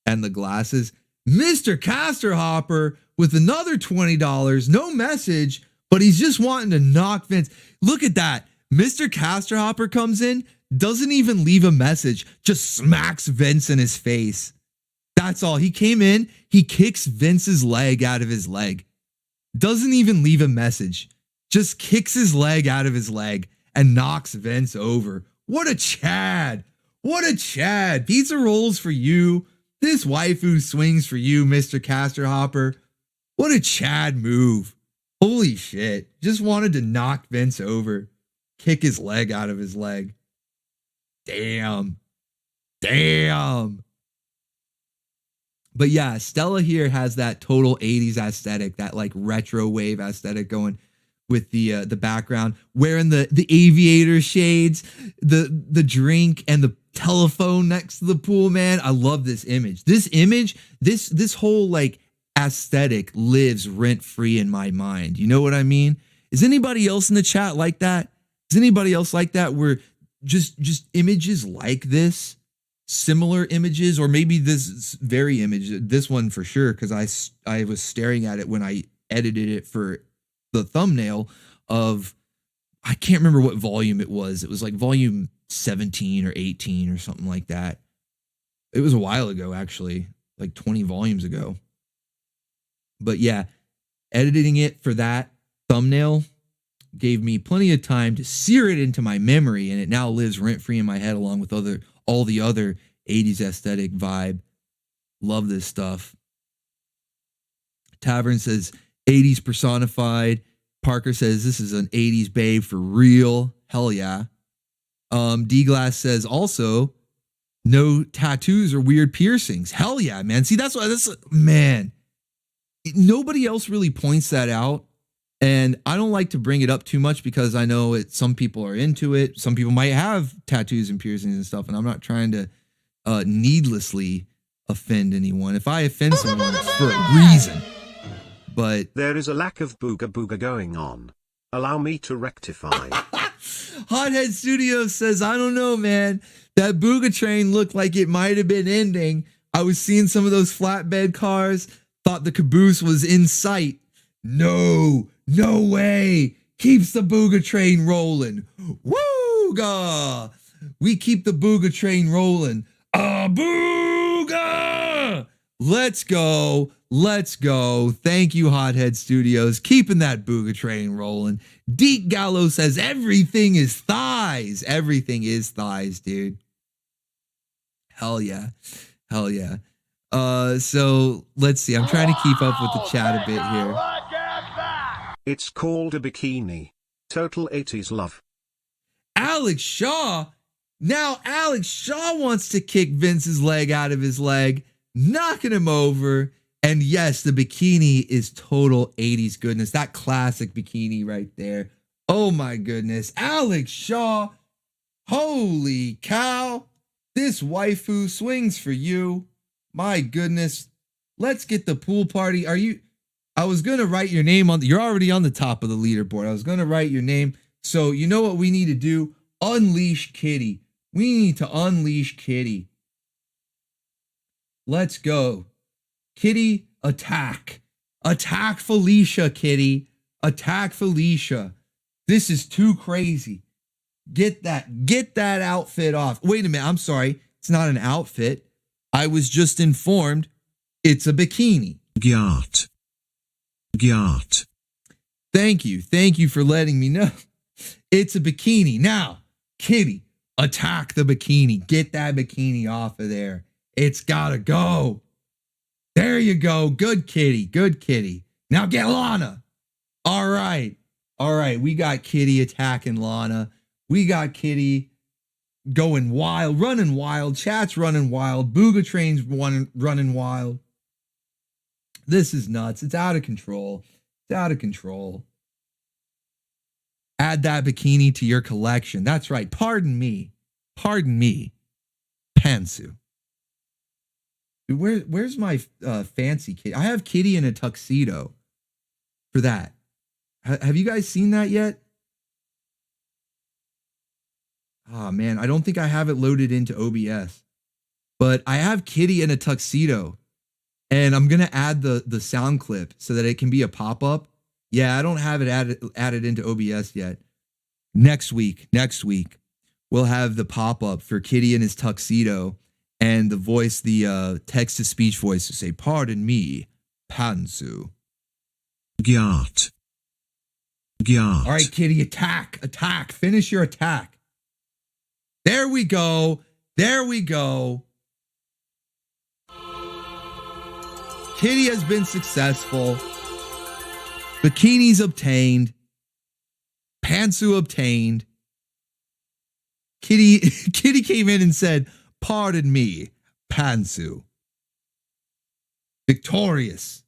and the glasses. Mr. Caster Hopper with another $20. No message, but he's just wanting to knock Vince. Look at that. Mr. Caster Hopper comes in, doesn't even leave a message, just smacks Vince in his face. That's all. He came in, he kicks Vince's leg out of his leg. Doesn't even leave a message. Just kicks his leg out of his leg and knocks Vince over. What a Chad. What a Chad. Pizza rolls for you. This waifu swings for you, Mr. Caster Hopper. What a Chad move. Holy shit. Just wanted to knock Vince over. Kick his leg out of his leg. Damn. Damn. But yeah, Stella here has that total 80s aesthetic, that like retro wave aesthetic going with the background, wearing the aviator shades, the drink and the telephone next to the pool, man. I love this image. This image, this whole like aesthetic lives rent free in my mind. You know what I mean? Is anybody else in the chat like that? Is anybody else like that where just images like this, similar images, or maybe this very image, this one for sure, because I was staring at it when I edited it for the thumbnail of, I can't remember what volume it was. It was like volume 17 or 18 or something like that. It was a while ago, actually, like 20 volumes ago. But yeah, editing it for that thumbnail gave me plenty of time to sear it into my memory, and it now lives rent-free in my head along with all the other 80s aesthetic vibe. Love this stuff. Tavern says 80s personified. Parker says this is an 80s babe for real. Hell yeah. D-Glass says also no tattoos or weird piercings. Hell yeah, man. See, that's man. Nobody else really points that out. And I don't like to bring it up too much because I know some people are into it. Some people might have tattoos and piercings and stuff. And I'm not trying to needlessly offend anyone. If I offend someone, it's for a reason. But there is a lack of booga booga going on. Allow me to rectify. Hothead Studios says, I don't know, man. That booga train looked like it might have been ending. I was seeing some of those flatbed cars. Thought the caboose was in sight. No way. Keeps the booga train rolling. Wooga. We keep the booga train rolling. A booga. Let's go. Thank you, Hothead Studios. Keeping that booga train rolling. Deek Gallo says everything is thighs. Everything is thighs, dude. Hell yeah. So let's see. I'm trying to keep up with the chat a bit here. It's called a bikini. Total 80s love. Alex Shaw. Now Alex Shaw wants to kick Vince's leg out of his leg, knocking him over. And yes, the bikini is total 80s goodness. That classic bikini right there. Oh my goodness. Alex Shaw. Holy cow. This waifu swings for you. My goodness. Let's get the pool party. I was going to write your name you're already on the top of the leaderboard. I was going to write your name. So you know what we need to do? Unleash Kitty. We need to unleash Kitty. Let's go. Kitty, attack. Attack Felicia, Kitty. Attack Felicia. This is too crazy. Get that outfit off. Wait a minute. I'm sorry. It's not an outfit. I was just informed it's a bikini. Gyat. Thank you for letting me know. It's a bikini. Now, Kitty, attack the bikini. Get that bikini off of there. It's gotta go. There you go. Good kitty. Now get Lana. All right. We got Kitty attacking Lana. We got Kitty going wild, running wild. Chat's running wild. Booga Train's running wild. This is nuts. It's out of control. Add that bikini to your collection. That's right. Pardon me. Pantsu. Dude, where's my fancy kitty? I have Kitty in a tuxedo for that. Have you guys seen that yet? Oh man, I don't think I have it loaded into OBS. But I have Kitty in a tuxedo, and I'm gonna add the sound clip so that it can be a pop-up. Yeah, I don't have it added into OBS yet. Next week, we'll have the pop-up for Kitty in his tuxedo, and the voice, the text-to-speech voice to say, "Pardon me, Pantsu." Gyat. Gyat. All right, Kitty, attack. Finish your attack. There we go. Kitty has been successful. Bikini's obtained. Pantsu obtained. Kitty came in and said, "Pardon me, Pantsu." Victorious.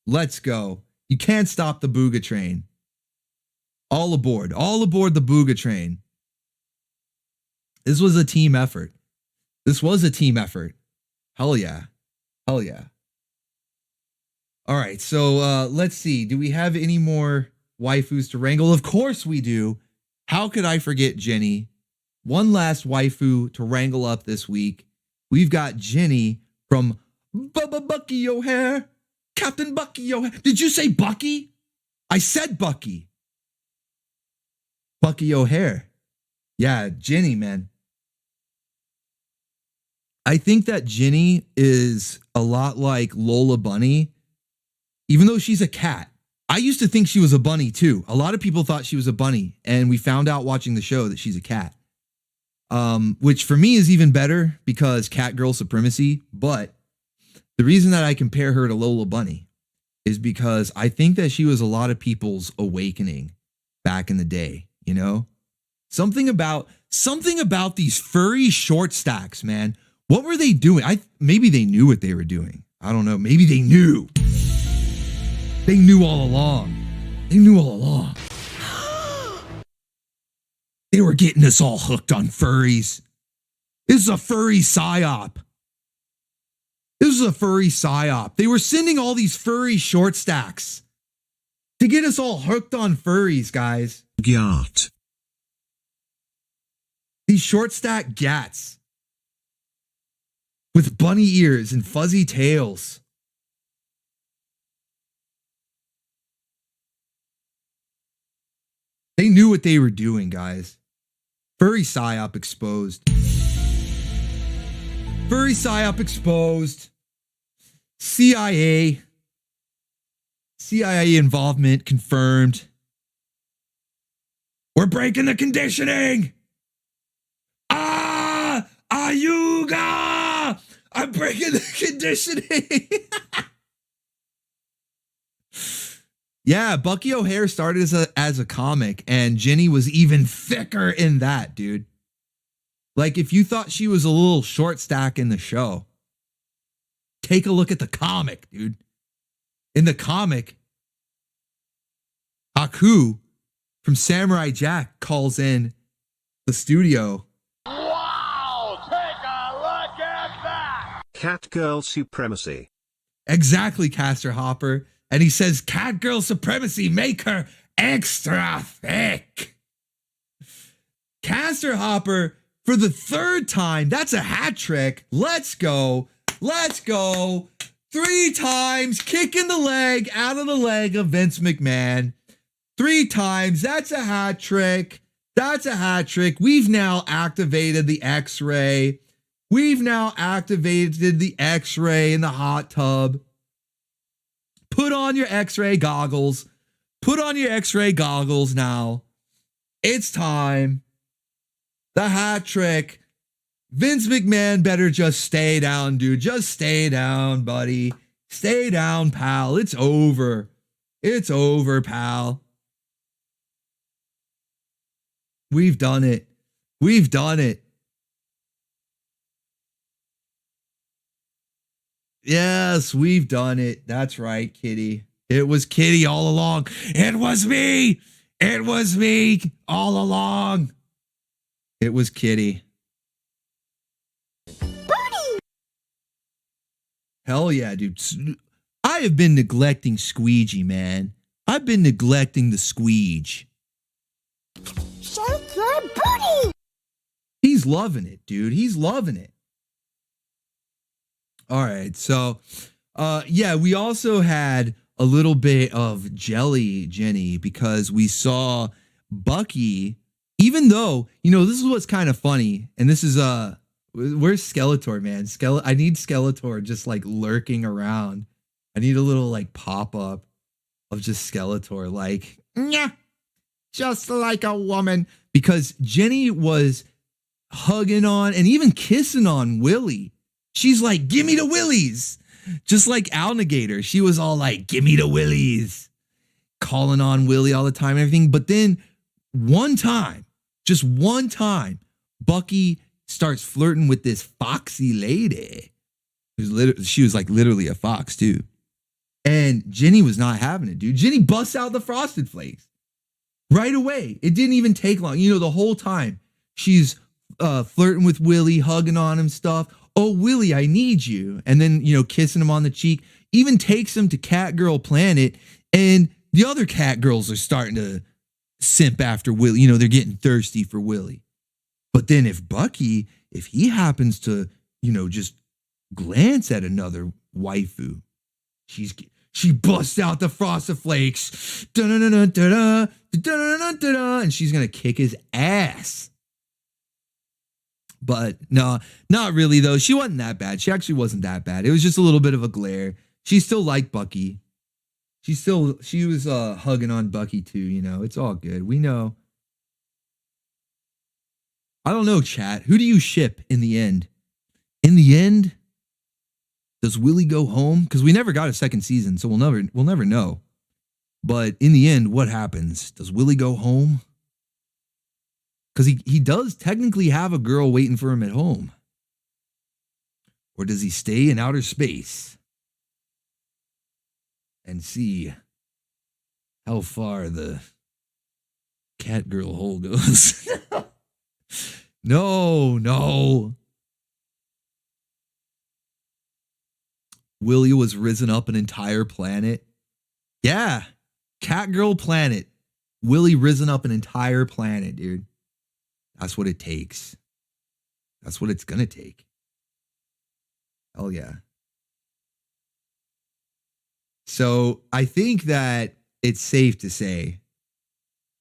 Let's go. You can't stop the Booga train. All aboard the Booga train. This was a team effort. Hell yeah. All right, so let's see. Do we have any more waifus to wrangle? Of course we do. How could I forget Jenny? One last waifu to wrangle up this week. We've got Jenny from Bucky O'Hare. Captain Bucky O'Hare. Did you say Bucky? I said Bucky. Bucky O'Hare. Yeah, Jenny, man. I think that Jenny is a lot like Lola Bunny, even though she's a cat. I used to think she was a bunny too. A lot of people thought she was a bunny, and we found out watching the show that she's a cat. Which for me is even better because cat girl supremacy. But the reason that I compare her to Lola Bunny is because I think that she was a lot of people's awakening back in the day, you know? Something about these furry short stacks, man. What were they doing? Maybe they knew what they were doing. I don't know. Maybe they knew. They knew all along. They were getting us all hooked on furries. This is a furry psyop. They were sending all these furry short stacks to get us all hooked on furries, guys. Gyat. These short stack gats with bunny ears and fuzzy tails. They knew what they were doing, guys. Furry psyop exposed. CIA involvement confirmed. We're breaking the conditioning. Ayuga! I'm breaking the conditioning. Yeah, Bucky O'Hare started as a comic, and Jenny was even thicker in that, dude. Like, if you thought she was a little short stack in the show, take a look at the comic, dude. In the comic, Haku from Samurai Jack calls in the studio. Wow! Take a look at that! Cat girl supremacy. Exactly, Caster Hopper. And he says, "Cat girl supremacy, make her extra thick." Caster Hopper for the third time. That's a hat trick. Let's go. 3 times, kicking the leg out of the leg of Vince McMahon. 3 times. That's a hat trick. We've now activated the X-ray. in the hot tub. Put on your X-ray goggles. Now. It's time. The hat trick. Vince McMahon better just stay down, dude. Just stay down, buddy. Stay down, pal. It's over. Pal. We've done it. Yes, we've done it. That's right, Kitty. It was Kitty all along. It was me all along. It was Kitty. Birdie! Hell yeah, dude. I have been neglecting Squeegee, man. I've been neglecting the Squeege. Shake your booty! He's loving it, dude. He's loving it. All right. So, yeah, we also had a little bit of jelly, Jenny, because we saw Bucky, even though, you know, this is what's kind of funny. And this is, where's Skeletor, man? I need Skeletor just like lurking around. I need a little like pop up of just Skeletor, like, yeah, just like a woman. Because Jenny was hugging on and even kissing on Willie. She's like, give me the willies. Just like Alligator. She was all like, give me the willies. Calling on Willie all the time and everything. But then one time, just one time, Bucky starts flirting with this foxy lady. She was like literally a fox too. And Jenny was not having it, dude. Jenny busts out the Frosted Flakes right away. It didn't even take long. You know, the whole time she's flirting with Willie, hugging on him, stuff. Oh, Willie, I need you. And then, you know, kissing him on the cheek. Even takes him to Catgirl Planet. And the other cat girls are starting to simp after Willie. You know, they're getting thirsty for Willie. But then if Bucky, if he happens to, you know, just glance at another waifu, she busts out the Frosted Flakes. Da-da-da-da-da-da, da-da-da-da-da, and she's going to kick his ass. But no, not really, though. She wasn't that bad. She actually wasn't that bad. It was just a little bit of a glare. She still liked Bucky. She was hugging on Bucky, too, you know. It's all good. We know. I don't know, chat. Who do you ship in the end? In the end, does Willie go home? Because we never got a second season, so we'll never know. But in the end, what happens? Does Willie go home? Because he does technically have a girl waiting for him at home. Or does he stay in outer space and see how far the Catgirl hole goes? No. Willie was risen up an entire planet. Yeah. Catgirl Planet. Willie risen up an entire planet, dude. That's what it takes. That's what it's going to take. Hell yeah. So I think that it's safe to say,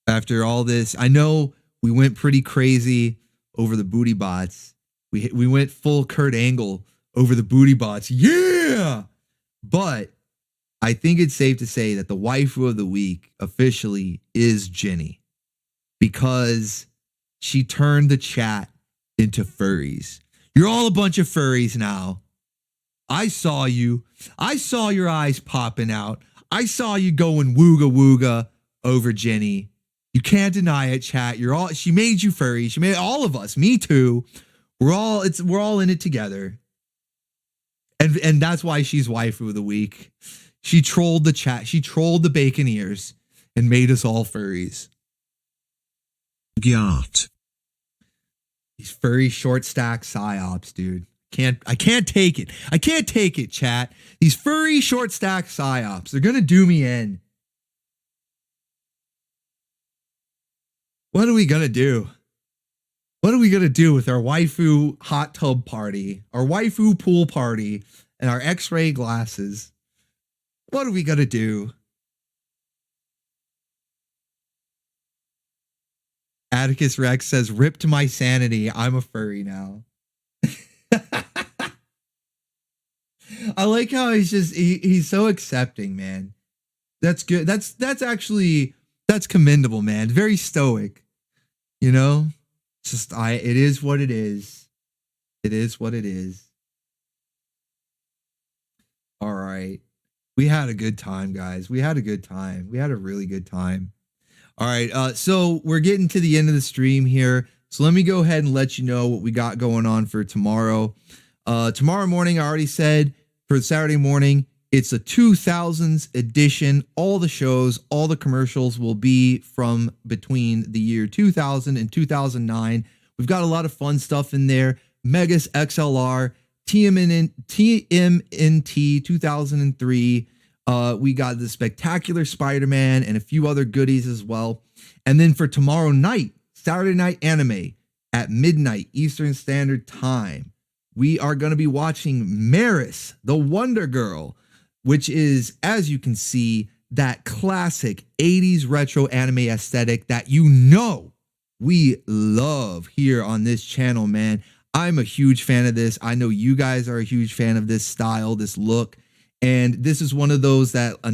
after all this, I know we went pretty crazy over the booty bots. We went full Kurt Angle over the booty bots. Yeah! But I think it's safe to say that the waifu of the week officially is Jenny. Because she turned the chat into furries. You're all a bunch of furries now. I saw you. I saw your eyes popping out. I saw you going wooga wooga over Jenny. You can't deny it, chat. She made you furry. She made all of us. Me too. We're all in it together. And that's why she's waifu of the week. She trolled the chat. She trolled the bacon ears and made us all furries. Gyat. These furry short stack psyops, dude. I can't take it. I can't take it, chat. These furry short stack psyops. They're gonna do me in. What are we gonna do? What are we gonna do with our waifu hot tub party, our waifu pool party, and our X-ray glasses? What are we gonna do? Atticus Rex says, rip to my sanity. I'm a furry now. I like how he's so accepting, man. That's good. That's commendable, man. Very stoic. You know? It's just it is what it is. It is what it is. All right. We had a good time, guys. We had a good time. We had a really good time. All right, so we're getting to the end of the stream here. So let me go ahead and let you know what we got going on for tomorrow. Tomorrow morning, I already said, for Saturday morning, it's a 2000s edition. All the shows, all the commercials will be from between the year 2000 and 2009. We've got a lot of fun stuff in there. Megas XLR, TMNT 2003. We got the Spectacular Spider-Man and a few other goodies as well. And then for tomorrow night, Saturday Night Anime at midnight Eastern Standard Time, we are going to be watching Maris, the Wonder Girl, which is, as you can see, that classic 80s retro anime aesthetic that you know we love here on this channel, man. I'm a huge fan of this. I know you guys are a huge fan of this style, this look. And this is one of those that a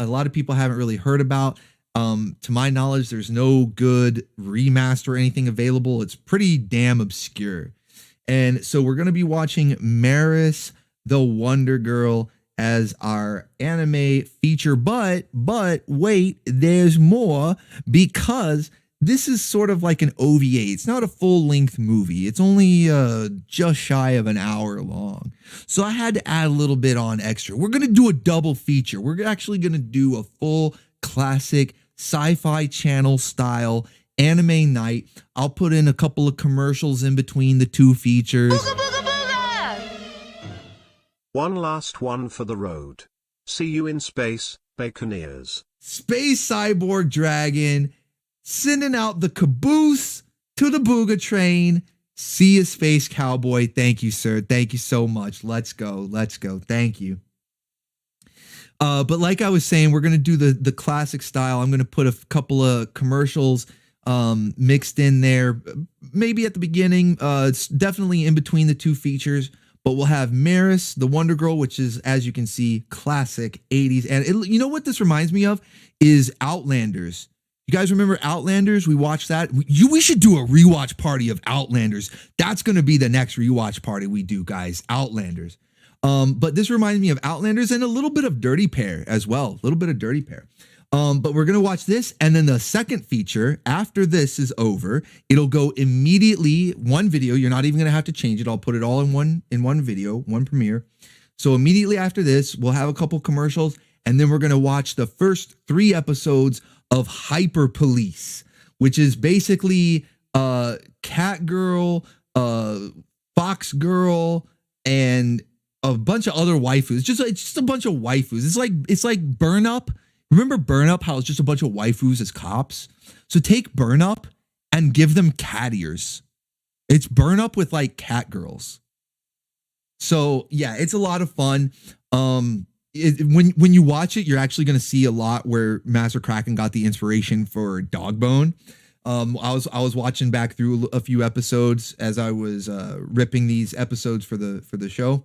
lot of people haven't really heard about. To my knowledge, there's no good remaster or anything available. It's pretty damn obscure. And so we're going to be watching Maris, the Wonder Girl, as our anime feature. But wait, there's more, because this is sort of like an OVA. It's not a full-length movie. It's only just shy of an hour long. So I had to add a little bit on extra. We're going to do a double feature. We're actually going to do a full classic Sci-Fi Channel style anime night. I'll put in a couple of commercials in between the two features. Booga, booga, booga! One last one for the road. See you in space, Baconeers. Space Cyborg Dragon sending out the caboose to the Booga train. See you, Space Cowboy. Thank you, sir. Thank you so much. Let's go. Let's go. Thank you. But like I was saying, we're going to do the classic style. I'm going to put a couple of commercials mixed in there, maybe at the beginning. It's definitely in between the two features, but we'll have Maris, the Wonder Girl, which is, as you can see, classic 80s. And you know what this reminds me of is Outlanders. You guys remember Outlanders? We watched that. We should do a rewatch party of Outlanders. That's going to be the next rewatch party we do, guys. Outlanders. But this reminds me of Outlanders and a little bit of Dirty Pair as well. A little bit of Dirty Pair. But we're going to watch this. And then the second feature, after this is over, it'll go immediately, one video. You're not even going to have to change it. I'll put it all in one video, one premiere. So immediately after this, we'll have a couple commercials. And then we're going to watch the first 3 episodes of Hyper Police, which is basically Cat Girl, Fox Girl, and a bunch of other waifus. It's just a bunch of waifus. It's like Burn Up. Remember Burn Up? How it's just a bunch of waifus as cops. So take Burn Up and give them cat ears. It's Burn Up with like cat girls. So yeah, it's a lot of fun. When you watch it, you're actually going to see a lot where Master Kraken got the inspiration for Dogbone. I was watching back through a few episodes as I was ripping these episodes for the show,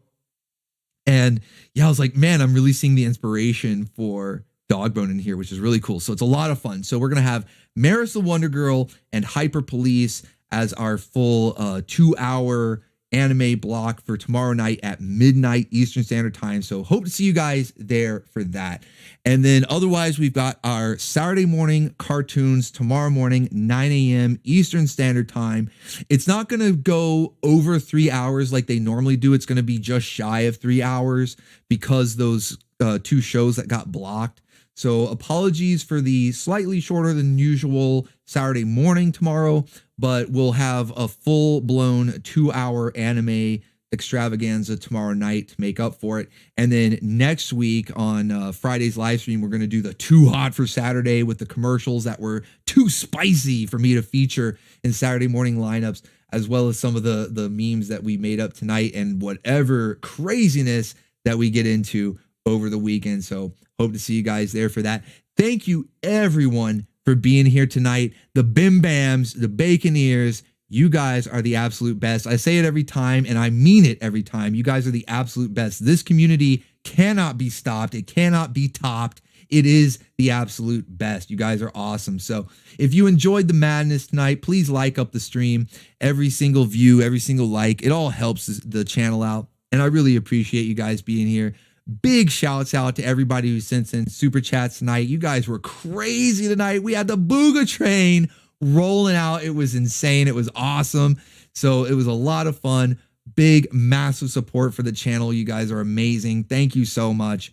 and yeah, I was like, man, I'm really seeing the inspiration for Dogbone in here, which is really cool. So it's a lot of fun. So we're gonna have Maris the Wonder Girl and Hyper Police as our full 2-hour anime block for tomorrow night at midnight Eastern Standard Time. So hope to see you guys there for that. And then otherwise, we've got our Saturday morning cartoons tomorrow morning, 9 a.m. Eastern Standard Time. It's not going to go over 3 hours like they normally do. It's going to be just shy of 3 hours because those 2 shows that got blocked. So apologies for the slightly shorter than usual Saturday morning tomorrow, but we'll have a full-blown 2-hour anime extravaganza tomorrow night to make up for it. And then next week on Friday's live stream, we're going to do the Too Hot for Saturday with the commercials that were too spicy for me to feature in Saturday morning lineups, as well as some of the memes that we made up tonight and whatever craziness that we get into over the weekend. So hope to see you guys there for that. Thank you, everyone, for being here tonight. The Bim Bams, the Baconeers, you guys are the absolute best. I say it every time, and I mean it every time. You guys are the absolute best. This community cannot be stopped. It cannot be topped. It is the absolute best. You guys are awesome. So if you enjoyed the madness tonight, please like up the stream. Every single view, every single like, it all helps the channel out. And I really appreciate you guys being here. Big shouts out to everybody who sent in super chats tonight. You guys were crazy tonight. We had the Booga train rolling out. It was insane. It was awesome. So it was a lot of fun. Big, massive support for the channel. You guys are amazing. Thank you so much.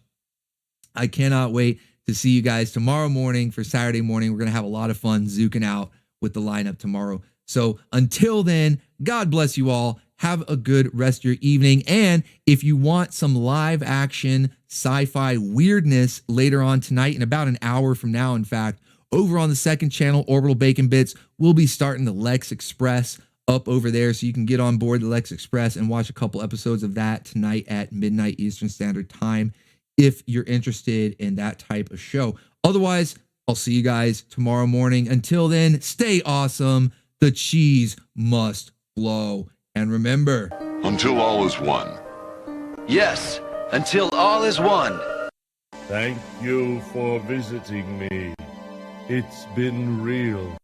I cannot wait to see you guys tomorrow morning for Saturday morning. We're going to have a lot of fun zooking out with the lineup tomorrow. So until then, God bless you all. Have a good rest of your evening. And if you want some live action sci-fi weirdness later on tonight, in about an hour from now, in fact, over on the second channel, Orbital Bacon Bits, we'll be starting the Lex Express up over there, so you can get on board the Lex Express and watch a couple episodes of that tonight at midnight Eastern Standard Time if you're interested in that type of show. Otherwise, I'll see you guys tomorrow morning. Until then, stay awesome. The cheese must flow. And remember, until all is one. Yes, until all is one. Thank you for visiting me. It's been real.